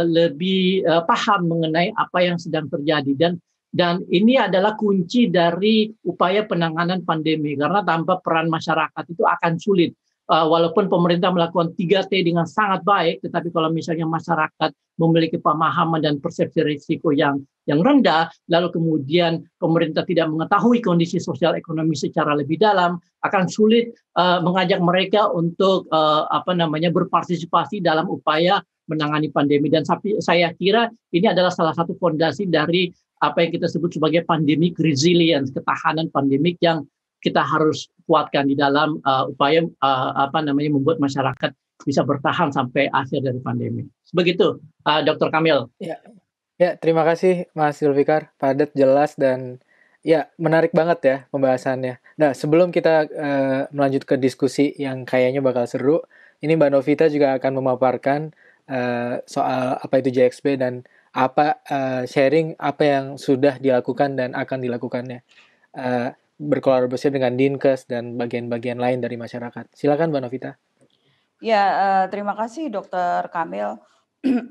S13: lebih paham mengenai apa yang sedang terjadi. Dan ini adalah kunci dari upaya penanganan pandemi, karena tanpa peran masyarakat itu akan sulit. Walaupun pemerintah melakukan 3T dengan sangat baik, tetapi kalau misalnya masyarakat memiliki pemahaman dan persepsi risiko yang rendah, lalu kemudian pemerintah tidak mengetahui kondisi sosial ekonomi secara lebih dalam, akan sulit mengajak mereka untuk berpartisipasi dalam upaya menangani pandemi. Dan saya kira ini adalah salah satu fondasi dari apa yang kita sebut sebagai pandemic resilience, ketahanan pandemik yang kita harus kuatkan di dalam upaya membuat masyarakat bisa bertahan sampai akhir dari pandemi. Begitu, Dr. Kamil.
S11: Ya, terima kasih Mas Zulfikar, padat, jelas, dan ya menarik banget ya pembahasannya. Nah, sebelum kita melanjut ke diskusi yang kayaknya bakal seru, ini Mbak Novita juga akan memaparkan soal apa itu JXP dan sharing apa yang sudah dilakukan dan akan dilakukannya. Berkolaborasi dengan Dinkes dan bagian-bagian lain dari masyarakat. Silakan Mbak Novita.
S14: Ya, terima kasih Dr. Kamil.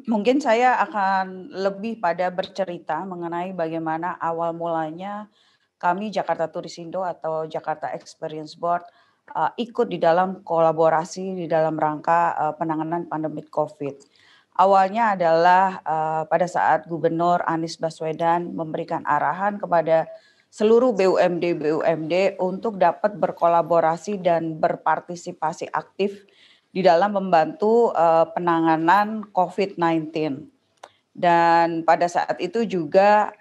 S14: Mungkin saya akan lebih pada bercerita mengenai bagaimana awal mulanya kami Jakarta Turisindo atau Jakarta Experience Board ikut di dalam kolaborasi di dalam rangka penanganan pandemi COVID. awalnya adalah pada saat Gubernur Anies Baswedan memberikan arahan kepada seluruh BUMD untuk dapat berkolaborasi dan berpartisipasi aktif di dalam membantu penanganan COVID-19. Dan pada saat itu juga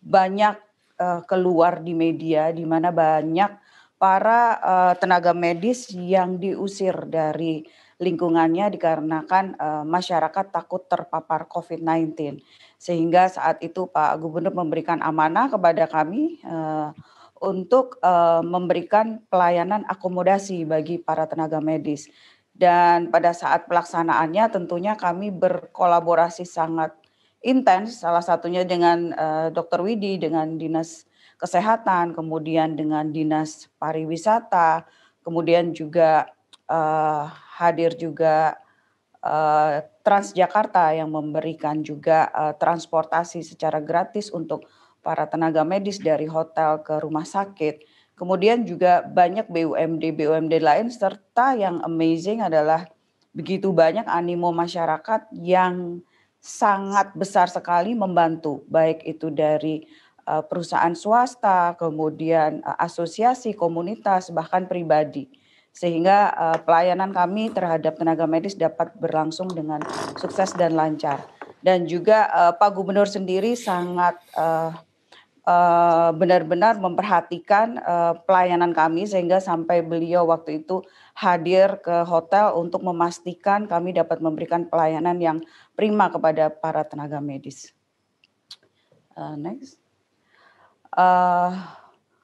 S14: banyak keluar di media di mana banyak para tenaga medis yang diusir dari lingkungannya dikarenakan masyarakat takut terpapar COVID-19. Sehingga saat itu Pak Gubernur memberikan amanah kepada kami untuk memberikan pelayanan akomodasi bagi para tenaga medis. Dan pada saat pelaksanaannya tentunya kami berkolaborasi sangat intens, salah satunya dengan Dr. Widi, dengan Dinas Kesehatan, kemudian dengan Dinas Pariwisata, kemudian juga hadir juga Transjakarta yang memberikan juga transportasi secara gratis untuk para tenaga medis dari hotel ke rumah sakit. Kemudian juga banyak BUMD lain, serta yang amazing adalah begitu banyak animo masyarakat yang sangat besar sekali membantu, baik itu dari perusahaan swasta, kemudian asosiasi, komunitas, bahkan pribadi. Sehingga pelayanan kami terhadap tenaga medis dapat berlangsung dengan sukses dan lancar. Dan juga Pak Gubernur sendiri sangat benar-benar memperhatikan pelayanan kami sehingga sampai beliau waktu itu hadir ke hotel untuk memastikan kami dapat memberikan pelayanan yang prima kepada para tenaga medis. Next.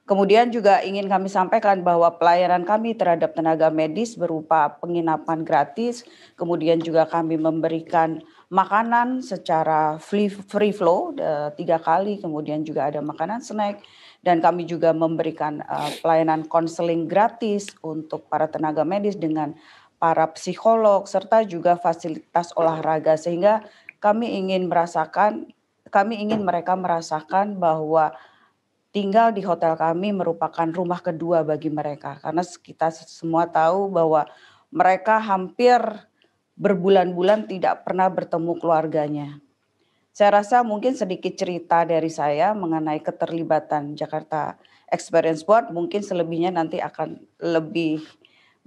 S14: Kemudian juga ingin kami sampaikan bahwa pelayanan kami terhadap tenaga medis berupa penginapan gratis, kemudian juga kami memberikan makanan secara free flow 3 kali, kemudian juga ada makanan snack, dan kami juga memberikan pelayanan konseling gratis untuk para tenaga medis dengan para psikolog, serta juga fasilitas olahraga, sehingga kami ingin mereka merasakan bahwa tinggal di hotel kami merupakan rumah kedua bagi mereka. Karena kita semua tahu bahwa mereka hampir berbulan-bulan tidak pernah bertemu keluarganya. Saya rasa mungkin sedikit cerita dari saya mengenai keterlibatan Jakarta Experience Board. Mungkin selebihnya nanti akan lebih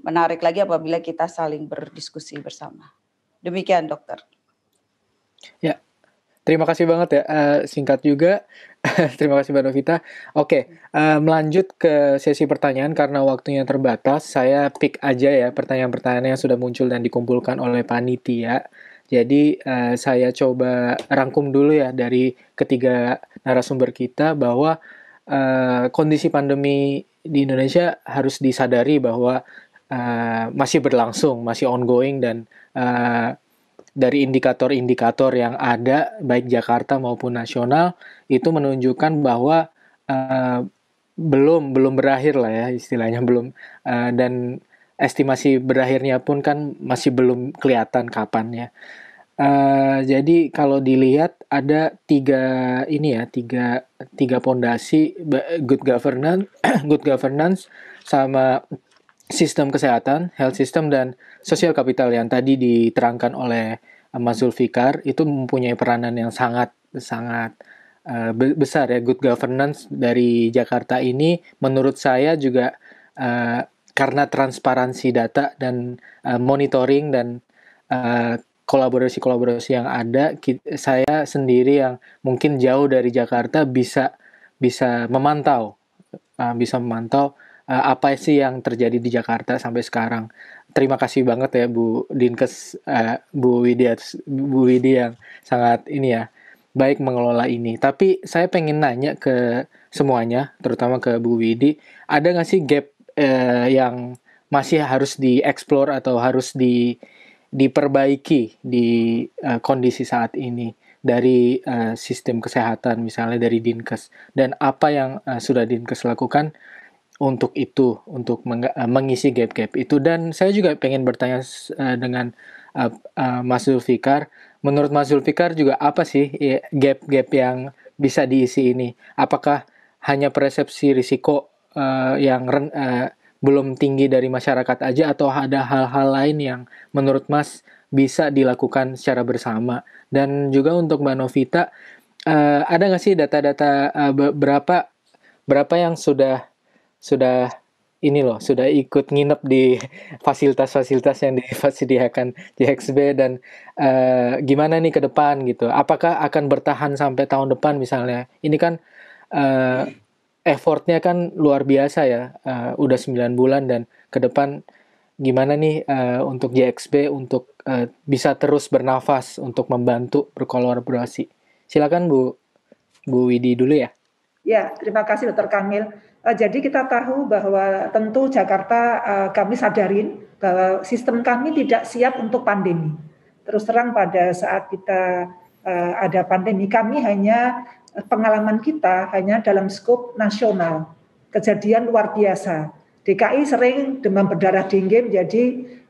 S14: menarik lagi apabila kita saling berdiskusi bersama. Demikian, Dokter.
S11: Ya, terima kasih banget ya. Singkat juga. Terima kasih Mbak Novita. Oke, melanjut ke sesi pertanyaan karena waktunya terbatas. Saya pick aja ya pertanyaan-pertanyaan yang sudah muncul dan dikumpulkan oleh panitia. Jadi saya coba rangkum dulu ya dari ketiga narasumber kita bahwa kondisi pandemi di Indonesia harus disadari bahwa masih berlangsung, masih ongoing, dan dari indikator-indikator yang ada, baik Jakarta maupun nasional, itu menunjukkan bahwa belum berakhir lah ya istilahnya, belum, dan estimasi berakhirnya pun kan masih belum kelihatan kapan ya. Jadi kalau dilihat ada tiga pondasi, good governance sama sistem kesehatan, health system, dan social capital yang tadi diterangkan oleh Mas Zulfikar, itu mempunyai peranan yang sangat besar ya. Good governance dari Jakarta ini menurut saya juga karena transparansi data dan monitoring dan kolaborasi yang ada, saya sendiri yang mungkin jauh dari Jakarta bisa memantau apa sih yang terjadi di Jakarta sampai sekarang. Terima kasih banget ya Bu Dinkes, Bu Widi yang sangat baik mengelola ini. Tapi saya pengen nanya ke semuanya, terutama ke Bu Widi, ada nggak sih gap yang masih harus dieksplor atau harus diperbaiki di kondisi saat ini dari sistem kesehatan, misalnya dari Dinkes, dan apa yang sudah Dinkes lakukan untuk mengisi gap-gap itu. Dan saya juga pengen bertanya dengan Mas Zulfikar, menurut Mas Zulfikar juga apa sih gap-gap yang bisa diisi ini? Apakah hanya persepsi risiko yang belum tinggi dari masyarakat aja, atau ada hal-hal lain yang menurut Mas bisa dilakukan secara bersama. Dan juga untuk Mbak Novita, ada nggak sih data-data berapa yang sudah ikut nginep di fasilitas-fasilitas yang disediakan JXB, dan gimana nih ke depan gitu? Apakah akan bertahan sampai tahun depan misalnya? Ini kan effortnya kan luar biasa ya, udah 9 bulan, dan ke depan gimana nih untuk JXB untuk bisa terus bernafas untuk membantu berkolaborasi. Silakan Bu Widi dulu ya.
S12: Ya, terima kasih Dr. Kamil. Jadi kita tahu bahwa tentu Jakarta kami sadarin bahwa sistem kami tidak siap untuk pandemi. Terus terang pada saat kita ada pandemi, kami hanya pengalaman kita hanya dalam skop nasional. Kejadian luar biasa. DKI sering demam berdarah denggi menjadi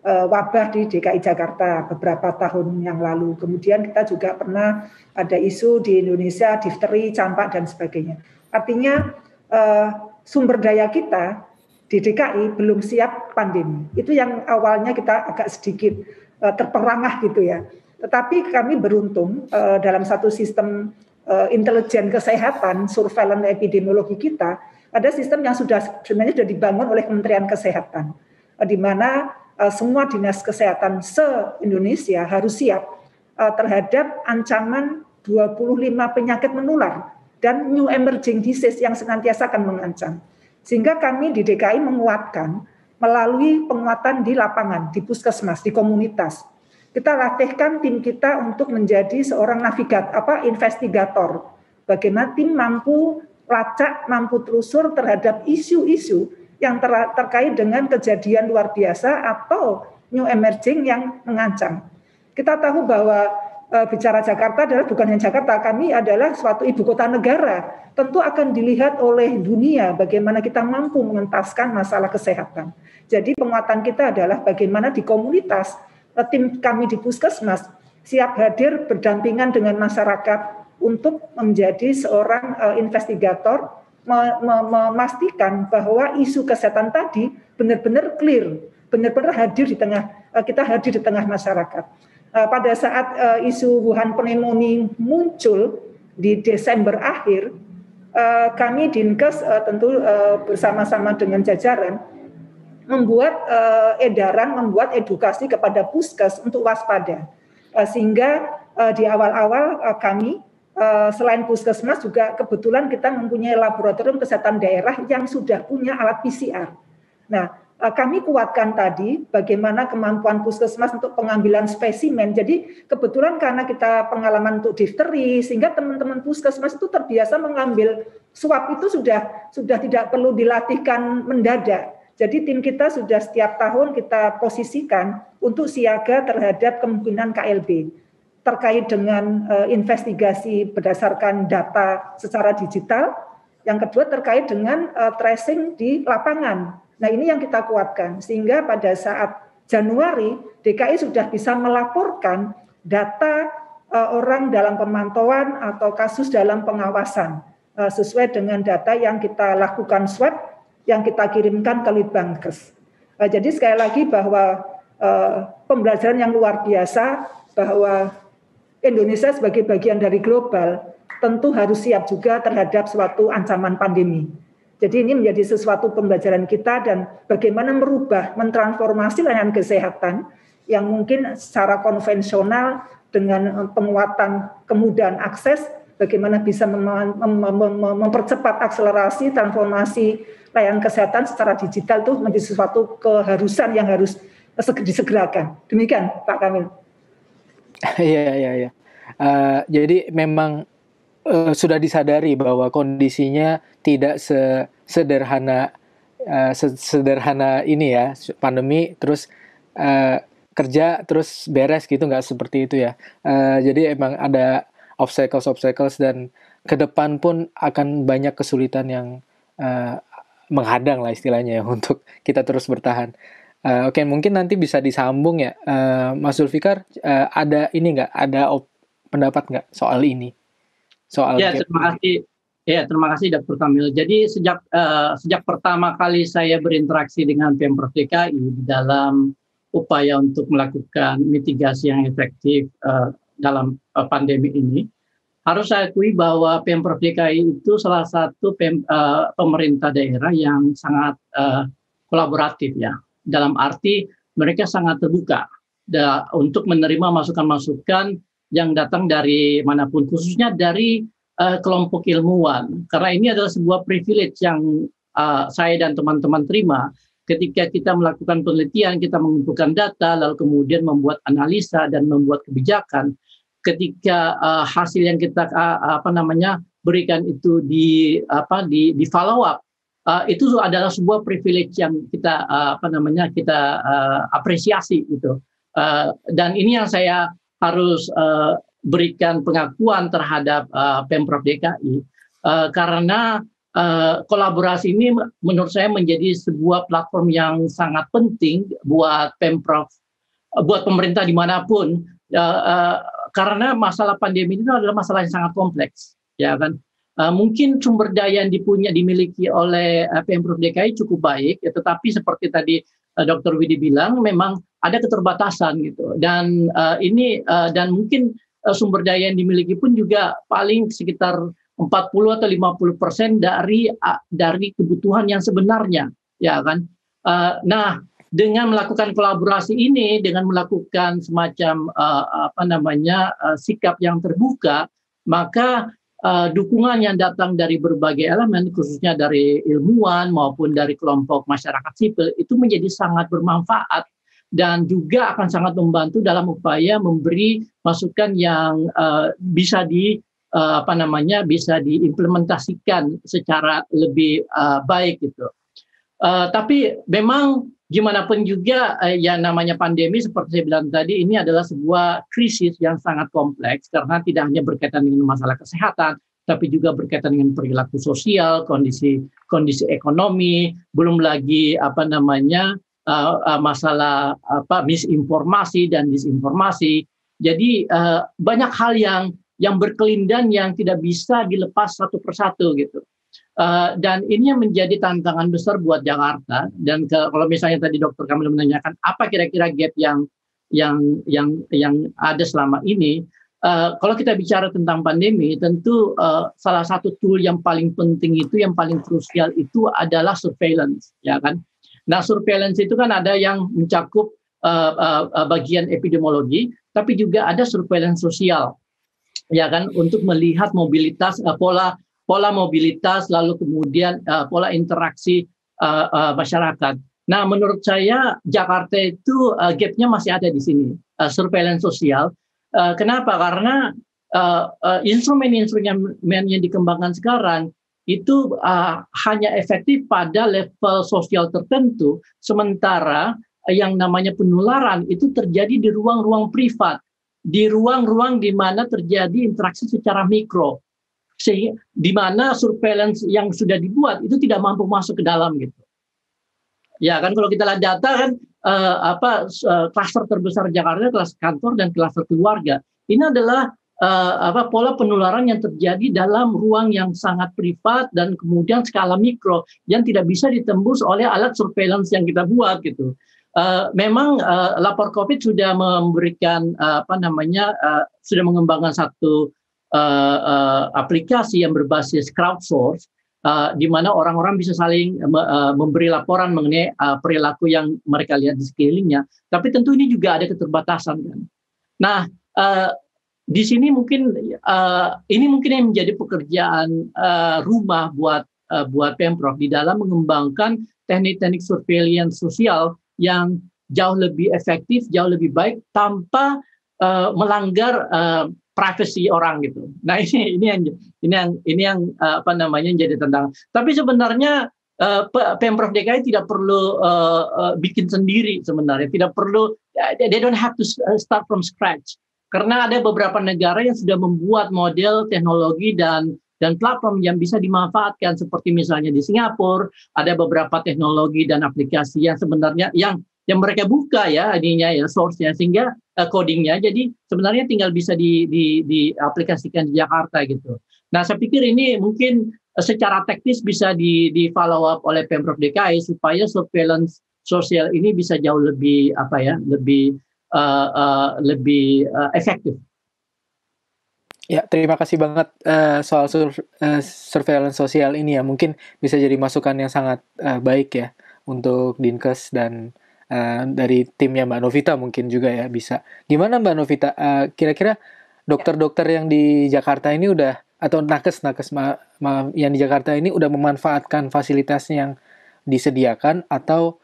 S12: wabah di DKI Jakarta beberapa tahun yang lalu. Kemudian kita juga pernah ada isu di Indonesia, difteri, campak, dan sebagainya. Artinya sumber daya kita di DKI belum siap pandemi. Itu yang awalnya kita agak sedikit terperangah gitu ya. Tetapi kami beruntung dalam satu sistem intelijen kesehatan, surveillance epidemiologi kita, ada sistem yang sebenarnya sudah dibangun oleh Kementerian Kesehatan, di mana semua dinas kesehatan se-Indonesia harus siap terhadap ancaman 25 penyakit menular dan new emerging disease yang senantiasa akan mengancam. Sehingga kami di DKI menguatkan melalui penguatan di lapangan, di puskesmas, di komunitas. Kita latihkan tim kita untuk menjadi seorang investigator. Bagaimana tim mampu lacak, mampu telusur terhadap isu-isu yang terkait dengan kejadian luar biasa atau new emerging yang mengancam. Kita tahu bahwa bicara Jakarta adalah bukan hanya Jakarta, kami adalah suatu ibu kota negara. Tentu akan dilihat oleh dunia bagaimana kita mampu mengentaskan masalah kesehatan. Jadi penguatan kita adalah bagaimana di komunitas, tim kami di puskesmas siap hadir berdampingan dengan masyarakat untuk menjadi seorang investigator, memastikan bahwa isu kesehatan tadi benar-benar clear, benar-benar hadir di tengah, kita hadir di tengah masyarakat. Pada saat isu Wuhan pneumonia muncul di Desember akhir, kami Dinkes tentu bersama-sama dengan jajaran membuat edaran, membuat edukasi kepada puskes untuk waspada. Sehingga di awal-awal kami selain puskesmas juga kebetulan kita mempunyai laboratorium kesehatan daerah yang sudah punya alat PCR. Nah, kami kuatkan tadi bagaimana kemampuan puskesmas untuk pengambilan spesimen. Jadi kebetulan karena kita pengalaman untuk difteri, sehingga teman-teman puskesmas itu terbiasa mengambil swab itu sudah tidak perlu dilatihkan mendadak. Jadi tim kita sudah setiap tahun kita posisikan untuk siaga terhadap kemungkinan KLB. Terkait dengan investigasi berdasarkan data secara digital, yang kedua terkait dengan tracing di lapangan. Nah ini yang kita kuatkan, sehingga pada saat Januari DKI sudah bisa melaporkan data orang dalam pemantauan atau kasus dalam pengawasan sesuai dengan data yang kita lakukan swab, yang kita kirimkan ke Litbangkes. Jadi sekali lagi bahwa pembelajaran yang luar biasa bahwa Indonesia sebagai bagian dari global tentu harus siap juga terhadap suatu ancaman pandemi. Jadi ini menjadi sesuatu pembelajaran kita dan bagaimana merubah, mentransformasi layanan kesehatan yang mungkin secara konvensional dengan penguatan kemudahan akses, bagaimana bisa mempercepat akselerasi transformasi layanan kesehatan secara digital itu menjadi sesuatu keharusan yang harus disegerakan. Demikian Pak Kamil.
S11: Iya. Jadi memang sudah disadari bahwa kondisinya tidak sederhana ini ya, pandemi terus kerja terus beres gitu, nggak seperti itu ya. Jadi emang ada obstacles dan ke depan pun akan banyak kesulitan yang menghadang lah istilahnya ya, untuk kita terus bertahan. Oke, mungkin nanti bisa disambung ya, Mas Zulfikar, ada ini nggak, ada pendapat nggak soal ini? Soal
S13: ya, terima kasih Dr. Kamil. Jadi sejak pertama kali saya berinteraksi dengan Pemprov DKI dalam upaya untuk melakukan mitigasi yang efektif dalam pandemi ini. Harus saya akui bahwa Pemprov DKI itu salah satu pemerintah daerah yang sangat kolaboratif ya. Dalam arti mereka sangat terbuka untuk menerima masukan-masukan yang datang dari manapun, khususnya dari kelompok ilmuwan. Karena ini adalah sebuah privilege yang saya dan teman-teman terima ketika kita melakukan penelitian, kita mengumpulkan data, lalu kemudian membuat analisa dan membuat kebijakan. Ketika hasil yang kita berikan itu di follow up, itu adalah sebuah privilege yang kita apresiasi gitu. Dan ini yang saya harus berikan pengakuan terhadap Pemprov DKI karena kolaborasi ini menurut saya menjadi sebuah platform yang sangat penting buat Pemprov, buat pemerintah dimanapun. Karena masalah pandemi ini adalah masalah yang sangat kompleks, ya kan? Mungkin sumber daya yang dimiliki oleh Pemprov DKI cukup baik, ya, tetapi seperti tadi Dr. Widi bilang, memang ada keterbatasan gitu. Dan dan mungkin sumber daya yang dimiliki pun juga paling sekitar 40 atau 50% dari kebutuhan yang sebenarnya, ya kan? Nah, dengan melakukan kolaborasi ini, dengan melakukan semacam sikap yang terbuka, maka dukungan yang datang dari berbagai elemen, khususnya dari ilmuwan maupun dari kelompok masyarakat sipil, itu menjadi sangat bermanfaat dan juga akan sangat membantu dalam upaya memberi masukan yang bisa diimplementasikan secara lebih baik gitu. Tapi memang gimana pun juga yang namanya pandemi seperti saya bilang tadi, ini adalah sebuah krisis yang sangat kompleks karena tidak hanya berkaitan dengan masalah kesehatan, tapi juga berkaitan dengan perilaku sosial, kondisi ekonomi, belum lagi masalah misinformasi dan disinformasi. Jadi banyak hal yang berkelindan yang tidak bisa dilepas satu persatu gitu. Dan ini yang menjadi tantangan besar buat Jakarta. Dan kalau misalnya tadi Dr. Kamil menanyakan apa kira-kira gap yang ada selama ini, kalau kita bicara tentang pandemi, tentu salah satu tool yang paling penting itu, yang paling krusial itu adalah surveillance, ya kan? Nah, surveillance itu kan ada yang mencakup bagian epidemiologi, tapi juga ada surveillance sosial, ya kan, untuk melihat mobilitas pola mobilitas, lalu kemudian pola interaksi masyarakat. Nah, menurut saya Jakarta itu gapnya masih ada di sini, surveillance sosial. Kenapa? Karena instrumen-instrumen yang dikembangkan sekarang itu hanya efektif pada level sosial tertentu, sementara yang namanya penularan itu terjadi di ruang-ruang privat, di ruang-ruang di mana terjadi interaksi secara mikro. Di mana surveillance yang sudah dibuat itu tidak mampu masuk ke dalam gitu. Ya kan, kalau kita lihat data kan klaster terbesar Jakarta, klaster kantor dan klaster keluarga. Ini adalah pola penularan yang terjadi dalam ruang yang sangat privat dan kemudian skala mikro yang tidak bisa ditembus oleh alat surveillance yang kita buat gitu. Memang lapor COVID sudah memberikan sudah mengembangkan satu aplikasi yang berbasis crowdsource, di mana orang-orang bisa saling memberi laporan mengenai perilaku yang mereka lihat di sekelilingnya. Tapi tentu ini juga ada keterbatasan kan. Nah, di sini mungkin ini mungkin yang menjadi pekerjaan rumah buat Pemprov di dalam mengembangkan teknik-teknik surveillance sosial yang jauh lebih efektif, jauh lebih baik tanpa melanggar privasi orang gitu. Nah, ini yang jadi tantangan. Tapi sebenarnya Pemprov DKI tidak perlu bikin sendiri sebenarnya. Tidak perlu, they don't have to start from scratch. Karena ada beberapa negara yang sudah membuat model teknologi dan platform yang bisa dimanfaatkan, seperti misalnya di Singapura ada beberapa teknologi dan aplikasi yang sebenarnya yang mereka buka ya source-nya, sehingga codingnya jadi sebenarnya tinggal bisa diaplikasikan di Jakarta gitu. Nah, saya pikir ini mungkin secara teknis bisa di follow up oleh Pemprov DKI supaya surveillance sosial ini bisa jauh lebih efektif.
S11: Ya, terima kasih banget soal surveillance sosial ini ya. Mungkin bisa jadi masukan yang sangat baik ya untuk Dinkes dan dari timnya Mbak Novita mungkin juga ya bisa. Gimana Mbak Novita? Kira-kira dokter-dokter yang di Jakarta ini udah, atau nakes yang di Jakarta ini udah memanfaatkan fasilitas yang disediakan, atau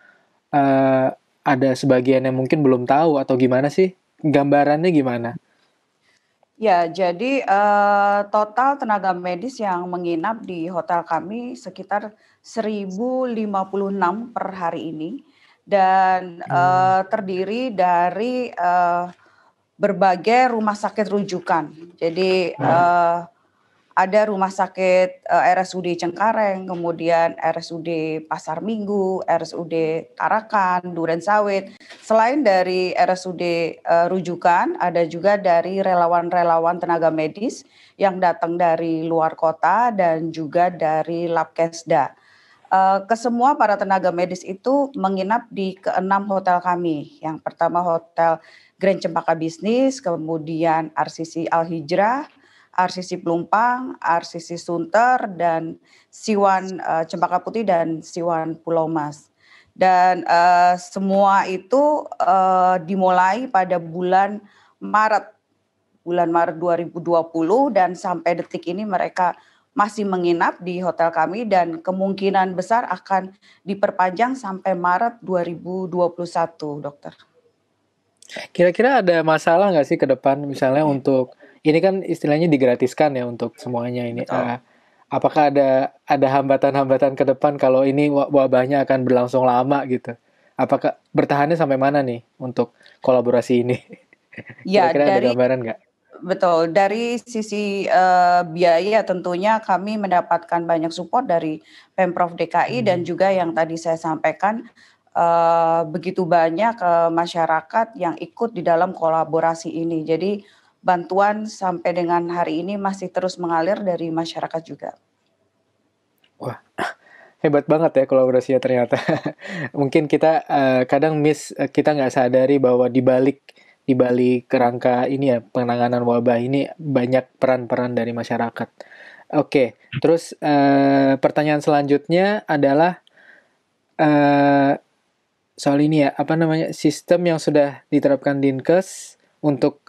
S11: ada sebagian yang mungkin belum tahu, atau gimana sih? Gambarannya gimana?
S14: Ya, jadi total tenaga medis yang menginap di hotel kami sekitar 1.056 per hari ini, dan terdiri dari berbagai rumah sakit rujukan. Jadi ada rumah sakit RSUD Cengkareng, kemudian RSUD Pasar Minggu, RSUD Tarakan, Duren Sawit. Selain dari RSUD rujukan, ada juga dari relawan-relawan tenaga medis yang datang dari luar kota dan juga dari Labkesda. Kesemua para tenaga medis itu menginap di ke-6 hotel kami. Yang pertama Hotel Grand Cempaka Bisnis, kemudian RCC Al Hijrah, RCC Pelumpang, RCC Sunter, dan Siwan Cempaka Putih dan Siwan Pulau Mas. Dan semua itu dimulai pada bulan Maret 2020, dan sampai detik ini mereka masih menginap di hotel kami dan kemungkinan besar akan diperpanjang sampai Maret 2021, dokter.
S11: Kira-kira ada masalah nggak sih ke depan, misalnya untuk ini kan istilahnya digratiskan ya untuk semuanya ini. Apakah ada hambatan-hambatan ke depan kalau ini wabahnya akan berlangsung lama gitu? Apakah bertahannya sampai mana nih untuk kolaborasi ini?
S14: Ya,
S11: Kira-kira ada gambaran nggak?
S14: Betul, dari sisi biaya tentunya kami mendapatkan banyak support dari Pemprov DKI dan juga yang tadi saya sampaikan begitu banyak masyarakat yang ikut di dalam kolaborasi ini. Jadi bantuan sampai dengan hari ini masih terus mengalir dari masyarakat juga.
S11: Wah, hebat banget ya kolaborasinya ternyata. Mungkin kita kadang kita nggak sadari bahwa di balik kerangka ini ya, penanganan wabah ini banyak peran-peran dari masyarakat. Oke, terus pertanyaan selanjutnya adalah soal ini ya, sistem yang sudah diterapkan Dinkes untuk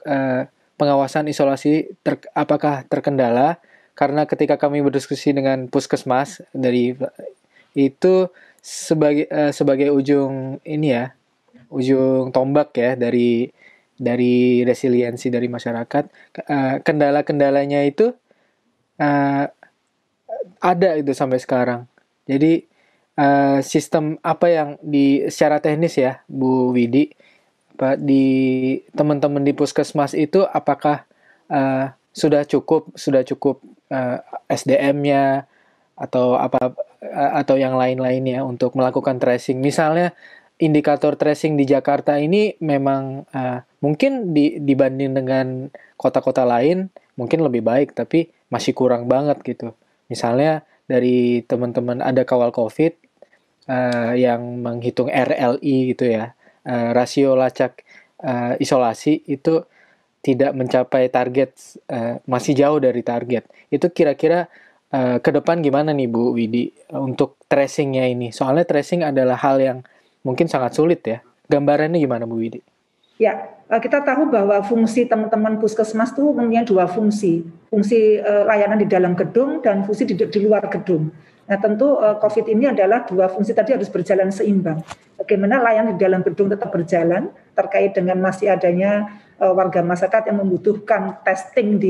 S11: pengawasan isolasi apakah terkendala? Karena ketika kami berdiskusi dengan Puskesmas dari itu sebagai ujung ini ya, ujung tombak ya dari resiliensi dari masyarakat, kendala-kendalanya itu ada itu sampai sekarang. Jadi sistem apa yang secara teknis ya Bu Widi, di teman-teman di Puskesmas itu apakah sudah cukup SDM-nya atau yang lain-lainnya untuk melakukan tracing? Misalnya indikator tracing di Jakarta ini memang mungkin dibanding dengan kota-kota lain mungkin lebih baik, tapi masih kurang banget gitu. Misalnya dari teman-teman ada kawal COVID yang menghitung RLI gitu ya, rasio lacak isolasi itu tidak mencapai target, masih jauh dari target. Itu kira-kira ke depan gimana nih Bu Widi untuk tracingnya ini? Soalnya tracing adalah hal yang mungkin sangat sulit ya. Gambarannya gimana Bu Widi?
S12: Ya, kita tahu bahwa fungsi teman-teman Puskesmas itu mempunyai dua fungsi. Fungsi layanan di dalam gedung dan fungsi di luar gedung. Nah tentu COVID ini adalah dua fungsi tadi harus berjalan seimbang. Bagaimana layanan di dalam gedung tetap berjalan terkait dengan masih adanya warga masyarakat yang membutuhkan testing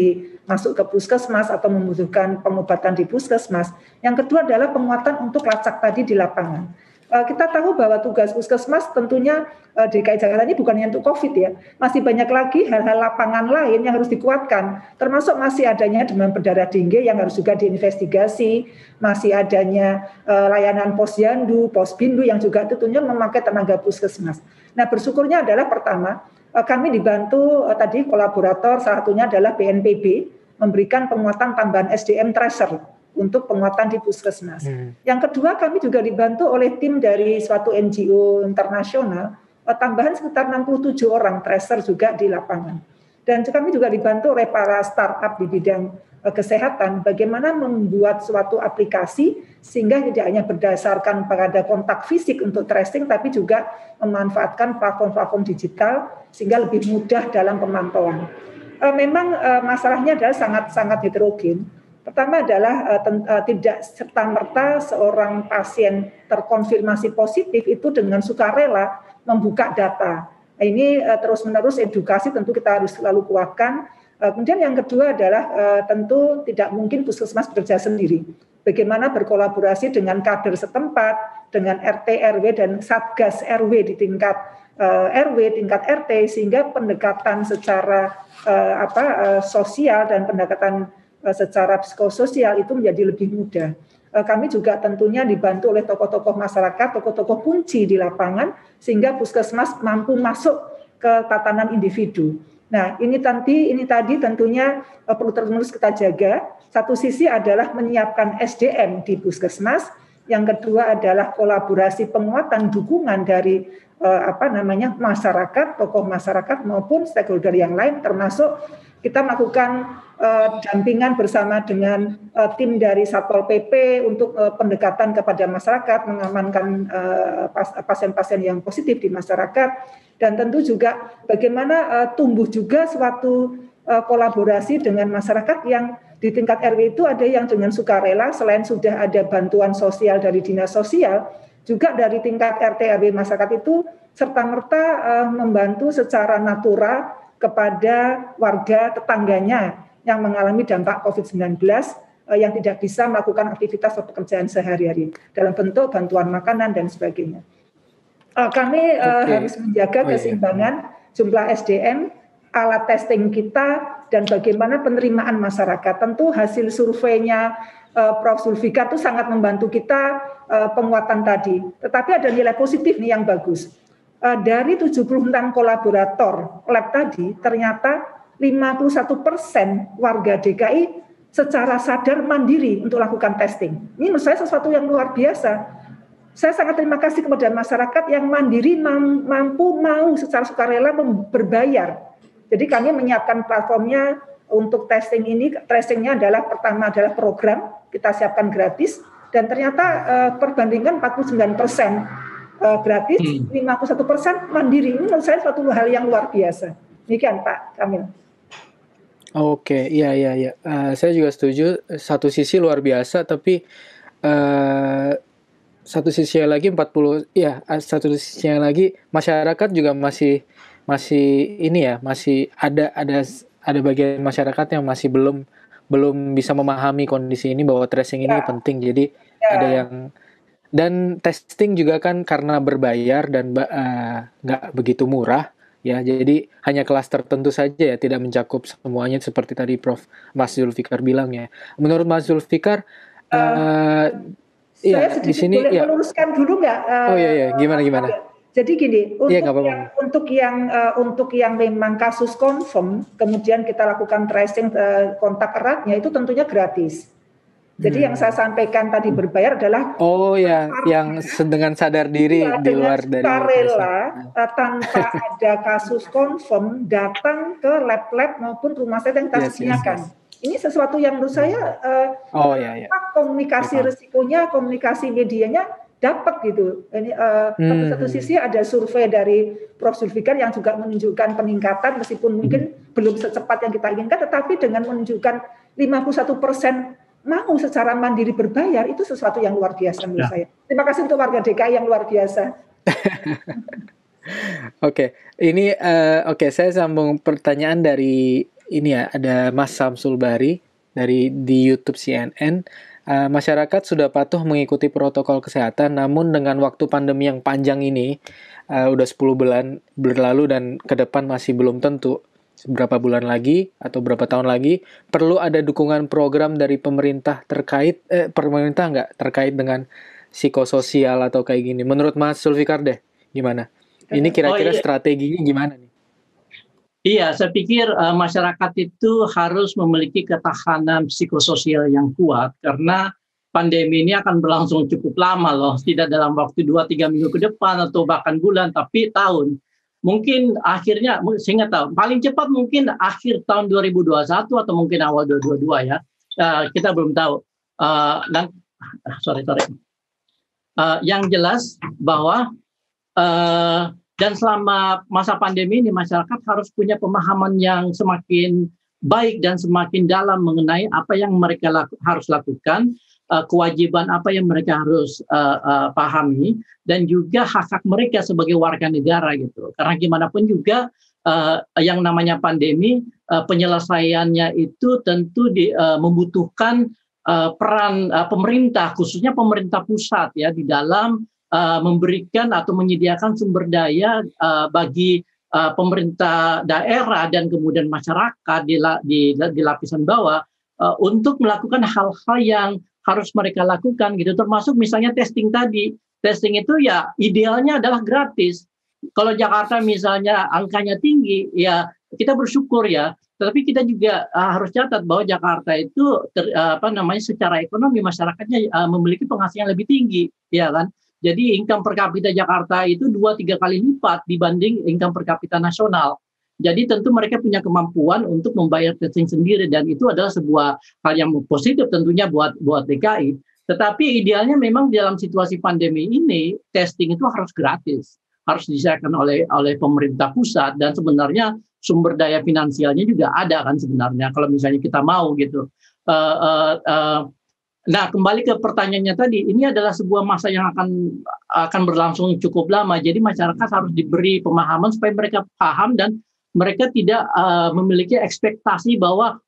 S12: masuk ke Puskesmas atau membutuhkan pengobatan di Puskesmas. Yang kedua adalah penguatan untuk lacak tadi di lapangan. Kita tahu bahwa tugas Puskesmas tentunya DKI Jakarta ini bukan hanya untuk COVID ya, masih banyak lagi hal-hal lapangan lain yang harus dikuatkan, termasuk masih adanya demam berdarah tinggi yang harus juga diinvestigasi, masih adanya layanan posyandu, posbindu yang juga tentunya memakai tenaga Puskesmas. Nah bersyukurnya adalah pertama, kami dibantu tadi kolaborator, salah satunya adalah BNPB, memberikan penguatan tambahan SDM tracer untuk penguatan di puskesmas. Yang kedua, kami juga dibantu oleh tim dari suatu NGO internasional, tambahan sekitar 67 orang tracer juga di lapangan. Dan kami juga dibantu oleh para startup di bidang kesehatan, bagaimana membuat suatu aplikasi sehingga tidak hanya berdasarkan pada kontak fisik untuk tracing, tapi juga memanfaatkan platform-platform digital sehingga lebih mudah dalam pemantauan. Memang masalahnya adalah sangat-sangat heterogen. Pertama adalah tidak serta-merta seorang pasien terkonfirmasi positif itu dengan sukarela membuka data. Ini terus-menerus edukasi tentu kita harus selalu kuatkan. Kemudian yang kedua adalah tentu tidak mungkin puskesmas bekerja sendiri. Bagaimana berkolaborasi dengan kader setempat, dengan RT, RW, dan Satgas RW di tingkat RW, tingkat RT, sehingga pendekatan secara sosial dan pendekatan secara psikososial itu menjadi lebih mudah. Kami juga tentunya dibantu oleh tokoh-tokoh masyarakat, tokoh-tokoh kunci di lapangan, sehingga puskesmas mampu masuk ke tatanan individu. Nah, ini tadi tentunya perlu terus kita jaga. Satu sisi adalah menyiapkan SDM di puskesmas, yang kedua adalah kolaborasi penguatan dukungan dari masyarakat, tokoh masyarakat maupun stakeholder yang lain, termasuk kita melakukan dampingan bersama dengan tim dari Satpol PP untuk pendekatan kepada masyarakat, mengamankan pasien-pasien yang positif di masyarakat, dan tentu juga bagaimana tumbuh juga suatu kolaborasi dengan masyarakat yang di tingkat RW itu ada yang dengan sukarela, selain sudah ada bantuan sosial dari dinas sosial, juga dari tingkat RT RW masyarakat itu serta-merta membantu secara natural kepada warga tetangganya yang mengalami dampak COVID-19 yang tidak bisa melakukan aktivitas atau pekerjaan sehari-hari dalam bentuk bantuan makanan dan sebagainya. Kami harus menjaga keseimbangan jumlah SDM, alat testing kita, dan bagaimana penerimaan masyarakat. Tentu hasil surveinya Prof. Zulfikar itu sangat membantu kita penguatan tadi. Tetapi ada nilai positif nih yang bagus. Dari 76 kolaborator lab tadi, ternyata 51% warga DKI secara sadar mandiri untuk lakukan testing. Ini menurut saya sesuatu yang luar biasa. Saya sangat terima kasih kepada masyarakat yang mandiri mampu mau secara sukarela berbayar. Jadi kami menyiapkan platformnya untuk testing ini. Tracingnya adalah pertama adalah program, kita siapkan gratis, dan ternyata perbandingan 49% gratis, 51% mandiri. Ini menurut saya suatu hal yang luar biasa. Demikian Pak Kamil.
S11: Oke, iya. Saya juga setuju. Satu sisi luar biasa, tapi satu sisi lagi satu sisi lagi masyarakat juga masih ada bagian masyarakat yang masih belum bisa memahami kondisi ini, bahwa tracing ini penting. Jadi ada yang, dan testing juga kan karena berbayar dan nggak begitu murah ya, jadi hanya kelas tertentu saja ya, tidak mencakup semuanya seperti tadi Mas Zulfikar bilang ya. Menurut Mas Zulfikar
S12: saya sedikit
S11: di sini
S12: boleh meluruskan dulu nggak?
S11: Gimana?
S12: Jadi gini, untuk yang memang kasus confirm, kemudian kita lakukan tracing kontak eratnya, itu tentunya gratis. Jadi yang saya sampaikan tadi berbayar adalah
S11: yang dengan sadar diri di luar dari
S12: sukarela tanpa ada kasus confirm datang ke lab-lab maupun rumah sakit yang kita sediakan. Ini sesuatu yang menurut saya komunikasi risikonya, komunikasi medianya dapat gitu. Ini satu sisi ada survei dari Prof. Zulfikar yang juga menunjukkan peningkatan, meskipun mungkin belum secepat yang kita inginkan, tetapi dengan menunjukkan 51% mau secara mandiri berbayar, itu sesuatu yang luar biasa menurut saya. Terima kasih untuk warga DKI yang luar biasa.
S11: Saya sambung pertanyaan dari ini ya, ada Mas Samsul Bari di YouTube CNN. Masyarakat sudah patuh mengikuti protokol kesehatan, namun dengan waktu pandemi yang panjang ini, udah 10 bulan berlalu dan ke depan masih belum tentu berapa bulan lagi atau berapa tahun lagi, perlu ada dukungan program dari pemerintah terkait dengan psikososial atau kayak gini. Menurut Mas Zulfikar deh, gimana? Ini kira-kira strateginya gimana nih?
S13: Iya, saya pikir masyarakat itu harus memiliki ketahanan psikososial yang kuat karena pandemi ini akan berlangsung cukup lama loh, tidak dalam waktu 2-3 minggu ke depan atau bahkan bulan, tapi tahun. Mungkin akhirnya, saya nggak tahu, paling cepat mungkin akhir tahun 2021 atau mungkin awal 2022 ya. Kita belum tahu. Sorry. Yang jelas bahwa dan selama masa pandemi ini masyarakat harus punya pemahaman yang semakin baik dan semakin dalam mengenai apa yang mereka harus lakukan, kewajiban apa yang mereka harus pahami, dan juga hak-hak mereka sebagai warga negara gitu. Karena gimana pun juga yang namanya pandemi, penyelesaiannya itu tentu membutuhkan peran pemerintah, khususnya pemerintah pusat ya, di dalam memberikan atau menyediakan sumber daya bagi pemerintah daerah dan kemudian masyarakat di lapisan bawah untuk melakukan hal-hal yang harus mereka lakukan gitu, termasuk misalnya testing tadi. Testing itu ya idealnya adalah gratis. Kalau Jakarta misalnya angkanya tinggi, ya kita bersyukur ya. Tetapi kita juga harus catat bahwa Jakarta itu secara ekonomi masyarakatnya memiliki penghasilan yang lebih tinggi, ya kan? Jadi income per kapita Jakarta itu 2-3 kali lipat dibanding income per kapita nasional. Jadi tentu mereka punya kemampuan untuk membayar testing sendiri dan itu adalah sebuah hal yang positif tentunya buat DKI. Tetapi idealnya memang dalam situasi pandemi ini testing itu harus gratis, harus disediakan oleh pemerintah pusat dan sebenarnya sumber daya finansialnya juga ada kan sebenarnya kalau misalnya kita mau gitu. Nah, kembali ke pertanyaannya tadi, ini adalah sebuah masa yang akan berlangsung cukup lama. Jadi masyarakat harus diberi pemahaman supaya mereka paham dan mereka tidak memiliki ekspektasi bahwa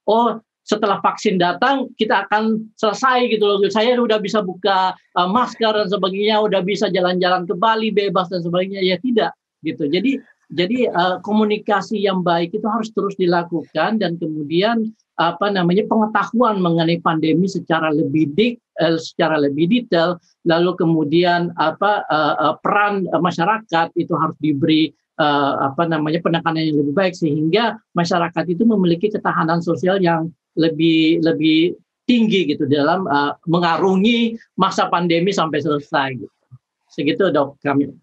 S13: setelah vaksin datang kita akan selesai gitu loh. Saya udah bisa buka masker dan sebagainya, udah bisa jalan-jalan ke Bali bebas dan sebagainya. Ya tidak gitu. Jadi komunikasi yang baik itu harus terus dilakukan dan kemudian pengetahuan mengenai pandemi secara lebih detail, lalu kemudian peran masyarakat itu harus diberi penekanan yang lebih baik sehingga masyarakat itu memiliki ketahanan sosial yang lebih tinggi gitu dalam mengarungi masa pandemi sampai selesai gitu. Segitu Dok Kamil.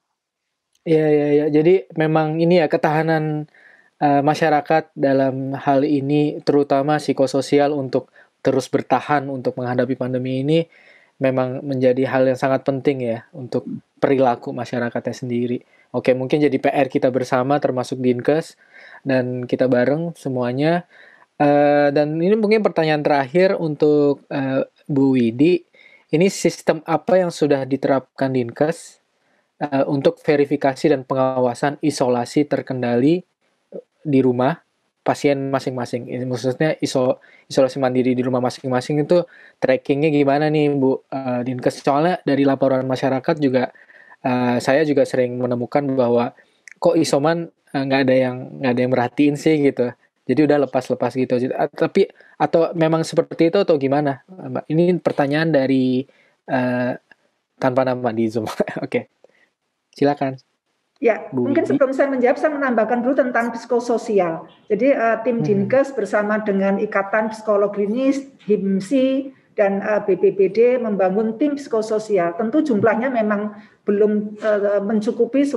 S11: Iya. Jadi memang ini ya ketahanan masyarakat dalam hal ini terutama psikososial untuk terus bertahan untuk menghadapi pandemi ini memang menjadi hal yang sangat penting ya untuk perilaku masyarakatnya sendiri. Oke, mungkin jadi PR kita bersama termasuk Dinkes dan kita bareng semuanya. Dan ini mungkin pertanyaan terakhir untuk Bu Widi. Ini sistem apa yang sudah diterapkan Dinkes untuk verifikasi dan pengawasan isolasi terkendali di rumah pasien masing-masing. Ini maksudnya isolasi mandiri di rumah masing-masing itu trackingnya gimana nih Bu Dinkes? Soalnya dari laporan masyarakat juga saya juga sering menemukan bahwa kok isoman nggak ada yang merhatiin sih gitu. Jadi udah lepas-lepas gitu. Tapi atau memang seperti itu atau gimana, Mbak? Ini pertanyaan dari tanpa nama di Zoom. Oke. Silakan.
S12: Ya, mungkin sebelum saya menjawab, saya menambahkan dulu tentang psikososial. Jadi tim Dinkes bersama dengan Ikatan Psikolog Klinis, HIMSI, dan BPBD membangun tim psikososial. Tentu jumlahnya memang belum mencukupi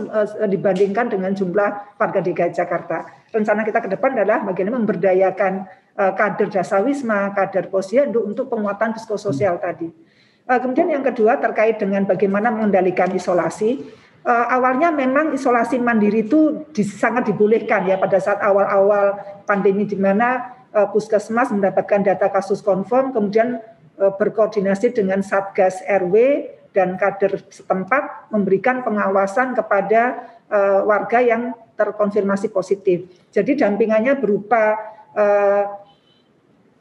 S12: dibandingkan dengan jumlah warga DKI Jakarta. Rencana kita ke depan adalah bagaimana memberdayakan kader Dasawisma, kader Posyandu untuk penguatan psikososial tadi. Kemudian yang kedua terkait dengan bagaimana mengendalikan isolasi. Awalnya memang isolasi mandiri itu sangat dibolehkan ya pada saat awal-awal pandemi di mana Puskesmas mendapatkan data kasus konfirm kemudian berkoordinasi dengan Satgas RW dan kader setempat memberikan pengawasan kepada warga yang terkonfirmasi positif. Jadi dampingannya berupa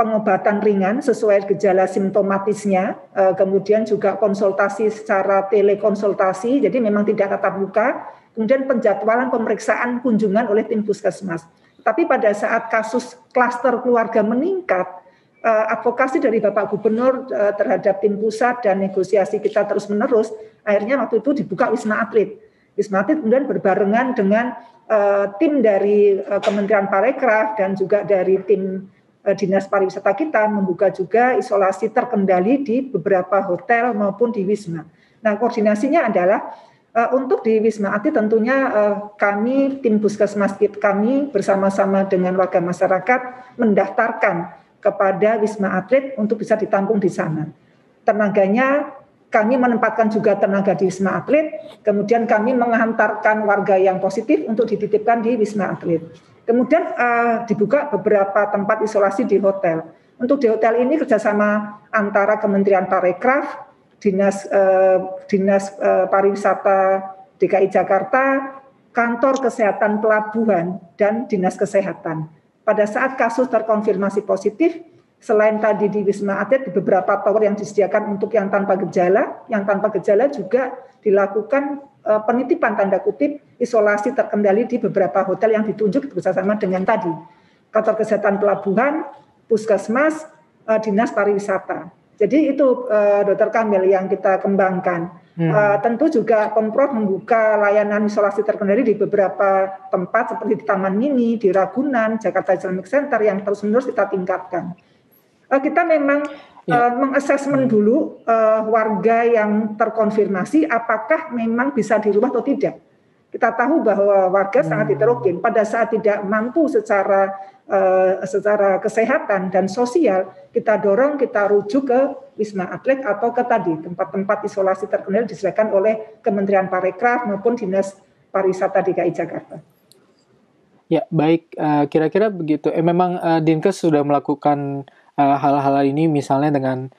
S12: pengobatan ringan sesuai gejala simptomatisnya, kemudian juga konsultasi secara telekonsultasi, jadi memang tidak tatap muka, kemudian penjadwalan pemeriksaan kunjungan oleh tim Puskesmas. Tapi pada saat kasus klaster keluarga meningkat, advokasi dari Bapak Gubernur terhadap tim pusat dan negosiasi kita terus-menerus, akhirnya waktu itu dibuka Wisma Atlet. Wisma Atlet kemudian berbarengan dengan tim dari Kementerian Parekraf dan juga dari tim Dinas Pariwisata kita membuka juga isolasi terkendali di beberapa hotel maupun di Wisma. Nah, koordinasinya adalah untuk di Wisma Atlet tentunya kami, tim Puskesmas kami bersama-sama dengan warga masyarakat mendaftarkan kepada Wisma Atlet untuk bisa ditampung di sana. Tenaganya kami menempatkan juga tenaga di Wisma Atlet, kemudian kami menghantarkan warga yang positif untuk dititipkan di Wisma Atlet. Kemudian dibuka beberapa tempat isolasi di hotel. Untuk di hotel ini kerjasama antara Kementerian Parekraf, Dinas Pariwisata DKI Jakarta, Kantor Kesehatan Pelabuhan, dan Dinas Kesehatan. Pada saat kasus terkonfirmasi positif, selain tadi di Wisma Atlet, di beberapa tower yang disediakan untuk yang tanpa gejala juga dilakukan penitipan tanda kutip isolasi terkendali di beberapa hotel yang ditunjuk bersama dengan tadi Kantor Kesehatan Pelabuhan, Puskesmas, Dinas Pariwisata. Jadi itu Dr. Kamil yang kita kembangkan. Tentu juga Pemprov membuka layanan isolasi terkendali di beberapa tempat seperti di Taman Mini, di Ragunan, Jakarta Islamic Center yang terus-menerus kita tingkatkan. Kita memang mengassesmen dulu warga yang terkonfirmasi apakah memang bisa di rumah atau tidak. Kita tahu bahwa warga sangat heterogen. Pada saat tidak mampu secara kesehatan dan sosial, kita dorong, kita rujuk ke Wisma Atlet atau ke tadi tempat-tempat isolasi terkendali disediakan oleh Kementerian Parekraf maupun Dinas Pariwisata DKI Jakarta.
S11: Ya, baik. Kira-kira begitu. Memang Dinkes sudah melakukan hal-hal ini misalnya dengan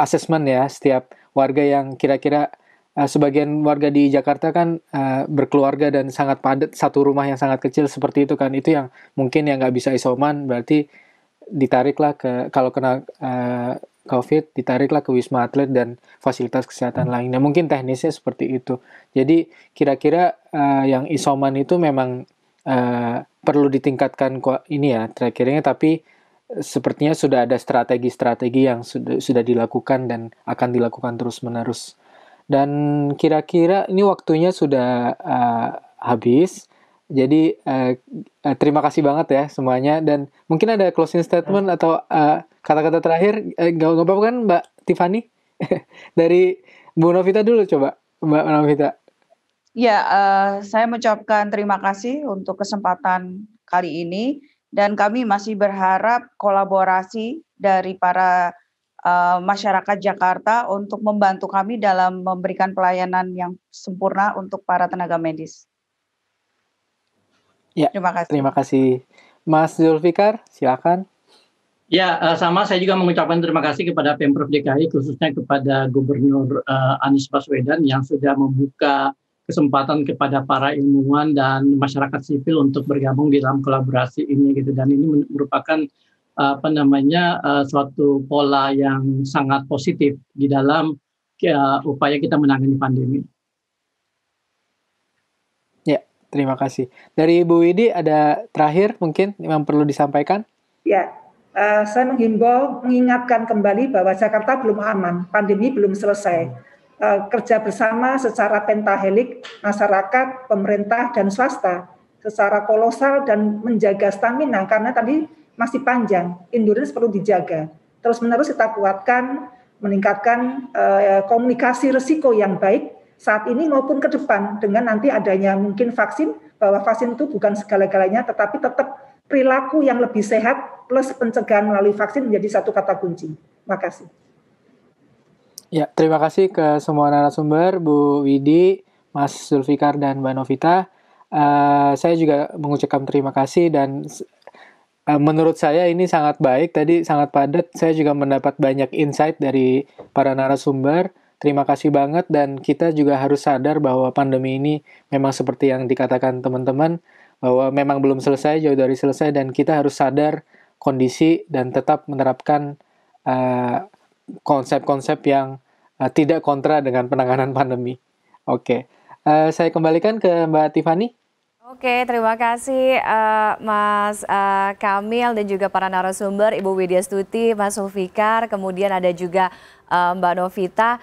S11: asesmen ya setiap warga yang kira-kira sebagian warga di Jakarta kan berkeluarga dan sangat padat, satu rumah yang sangat kecil seperti itu kan, itu yang mungkin yang nggak bisa isoman berarti ditariklah ke, kalau kena COVID ditariklah ke Wisma Atlet dan fasilitas kesehatan lainnya, mungkin teknisnya seperti itu. Jadi kira-kira yang isoman itu memang perlu ditingkatkan ini ya terakhirnya, tapi sepertinya sudah ada strategi-strategi yang sudah dilakukan dan akan dilakukan terus-menerus. Dan kira-kira ini waktunya sudah habis. Jadi terima kasih banget ya semuanya. Dan mungkin ada closing statement atau kata-kata terakhir. Gak apa-apa kan Mbak Tiffany? Dari Bu Novita dulu coba, Mbak Novita.
S14: Ya, saya mengucapkan terima kasih untuk kesempatan kali ini. Dan kami masih berharap kolaborasi dari para masyarakat Jakarta untuk membantu kami dalam memberikan pelayanan yang sempurna untuk para tenaga medis.
S11: Ya,
S14: terima kasih.
S11: Terima kasih. Mas Zulfikar, silakan.
S13: Ya, sama saya juga mengucapkan terima kasih kepada Pemprov DKI, khususnya kepada Gubernur Anies Baswedan yang sudah membuka kesempatan kepada para ilmuwan dan masyarakat sipil untuk bergabung di dalam kolaborasi ini gitu, dan ini merupakan suatu pola yang sangat positif di dalam upaya kita menangani pandemi.
S11: Ya, terima kasih. Dari Bu Widi ada terakhir mungkin yang perlu disampaikan?
S12: Ya, saya menghimbau, mengingatkan kembali bahwa Jakarta belum aman, pandemi belum selesai. Kerja bersama secara pentahelik masyarakat, pemerintah, dan swasta secara kolosal dan menjaga stamina karena tadi masih panjang, endurance perlu dijaga. Terus-menerus kita kuatkan, meningkatkan komunikasi risiko yang baik saat ini maupun ke depan dengan nanti adanya mungkin vaksin, bahwa vaksin itu bukan segala-galanya tetapi tetap perilaku yang lebih sehat plus pencegahan melalui vaksin menjadi satu kata kunci. Terima kasih.
S11: Ya, terima kasih ke semua narasumber, Bu Widi, Mas Zulfikar, dan Mbak Novita. Saya juga mengucapkan terima kasih dan menurut saya ini sangat baik, tadi sangat padat. Saya juga mendapat banyak insight dari para narasumber. Terima kasih banget, dan kita juga harus sadar bahwa pandemi ini memang seperti yang dikatakan teman-teman, bahwa memang belum selesai, jauh dari selesai, dan kita harus sadar kondisi dan tetap menerapkan konsep-konsep yang tidak kontra dengan penanganan pandemi. Oke, saya kembalikan ke Mbak Tiffany.
S1: Oke, terima kasih Mas Kamil dan juga para narasumber, Ibu Widya Stuti, Mas Zulfikar, kemudian ada juga Mbak Novita.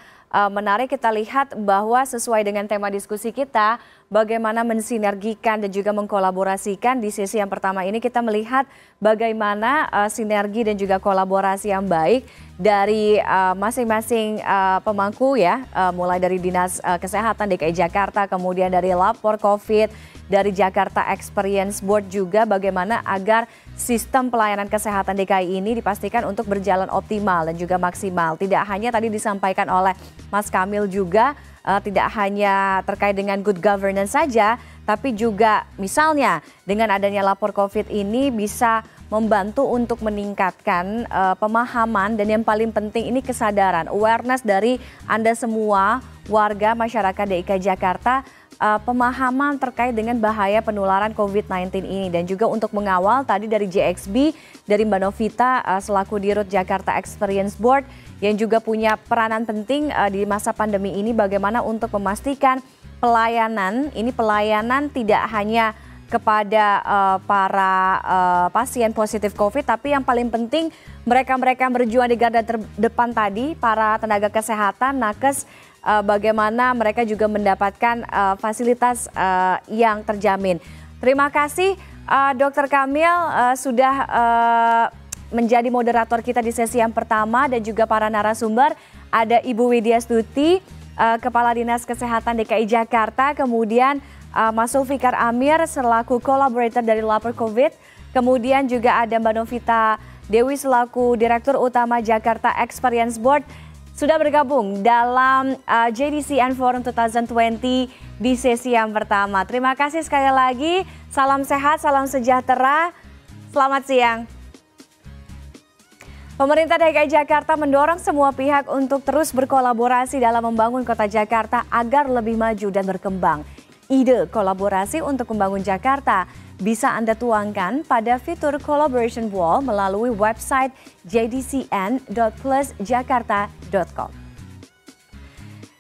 S1: Menarik kita lihat bahwa sesuai dengan tema diskusi kita, bagaimana mensinergikan dan juga mengkolaborasikan. Di sesi yang pertama ini kita melihat bagaimana sinergi dan juga kolaborasi yang baik dari masing-masing pemangku ya, mulai dari Dinas Kesehatan DKI Jakarta, kemudian dari Lapor COVID, dari Jakarta Experience Board juga, bagaimana agar sistem pelayanan kesehatan DKI ini dipastikan untuk berjalan optimal dan juga maksimal. Tidak hanya tadi disampaikan oleh Mas Kamil juga, tidak hanya terkait dengan good governance saja, tapi juga misalnya dengan adanya Lapor COVID ini bisa membantu untuk meningkatkan pemahaman dan yang paling penting ini kesadaran, awareness dari Anda semua warga masyarakat DKI Jakarta, pemahaman terkait dengan bahaya penularan COVID-19 ini, dan juga untuk mengawal tadi dari JXB, dari Mbak Novita selaku Dirut Jakarta Experience Board yang juga punya peranan penting di masa pandemi ini, bagaimana untuk memastikan pelayanan tidak hanya kepada para pasien positif COVID, tapi yang paling penting mereka-mereka yang berjuang di garda terdepan tadi, para tenaga kesehatan, nakes, bagaimana mereka juga mendapatkan fasilitas yang terjamin. Terima kasih Dr. Kamil sudah menjadi moderator kita di sesi yang pertama, dan juga para narasumber. Ada Ibu Widya Stuti, Kepala Dinas Kesehatan DKI Jakarta, kemudian Mas Zulfikar Amir selaku collaborator dari Lapor COVID, kemudian juga ada Mbak Novita Dewi selaku Direktur Utama Jakarta Experience Board, sudah bergabung dalam JDCN Forum 2020 di sesi yang pertama. Terima kasih sekali lagi, salam sehat, salam sejahtera, selamat siang. Pemerintah DKI Jakarta mendorong semua pihak untuk terus berkolaborasi dalam membangun kota Jakarta agar lebih maju dan berkembang. Ide kolaborasi untuk membangun Jakarta bisa Anda tuangkan pada fitur Collaboration Wall melalui website jdcn.plusjakarta.com.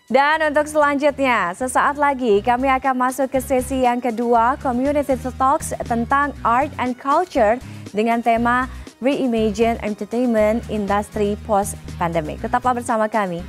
S1: Dan untuk selanjutnya, sesaat lagi kami akan masuk ke sesi yang kedua, Community Talks tentang Art and Culture dengan tema Reimagine Entertainment Industry Post Pandemic. Tetaplah bersama kami.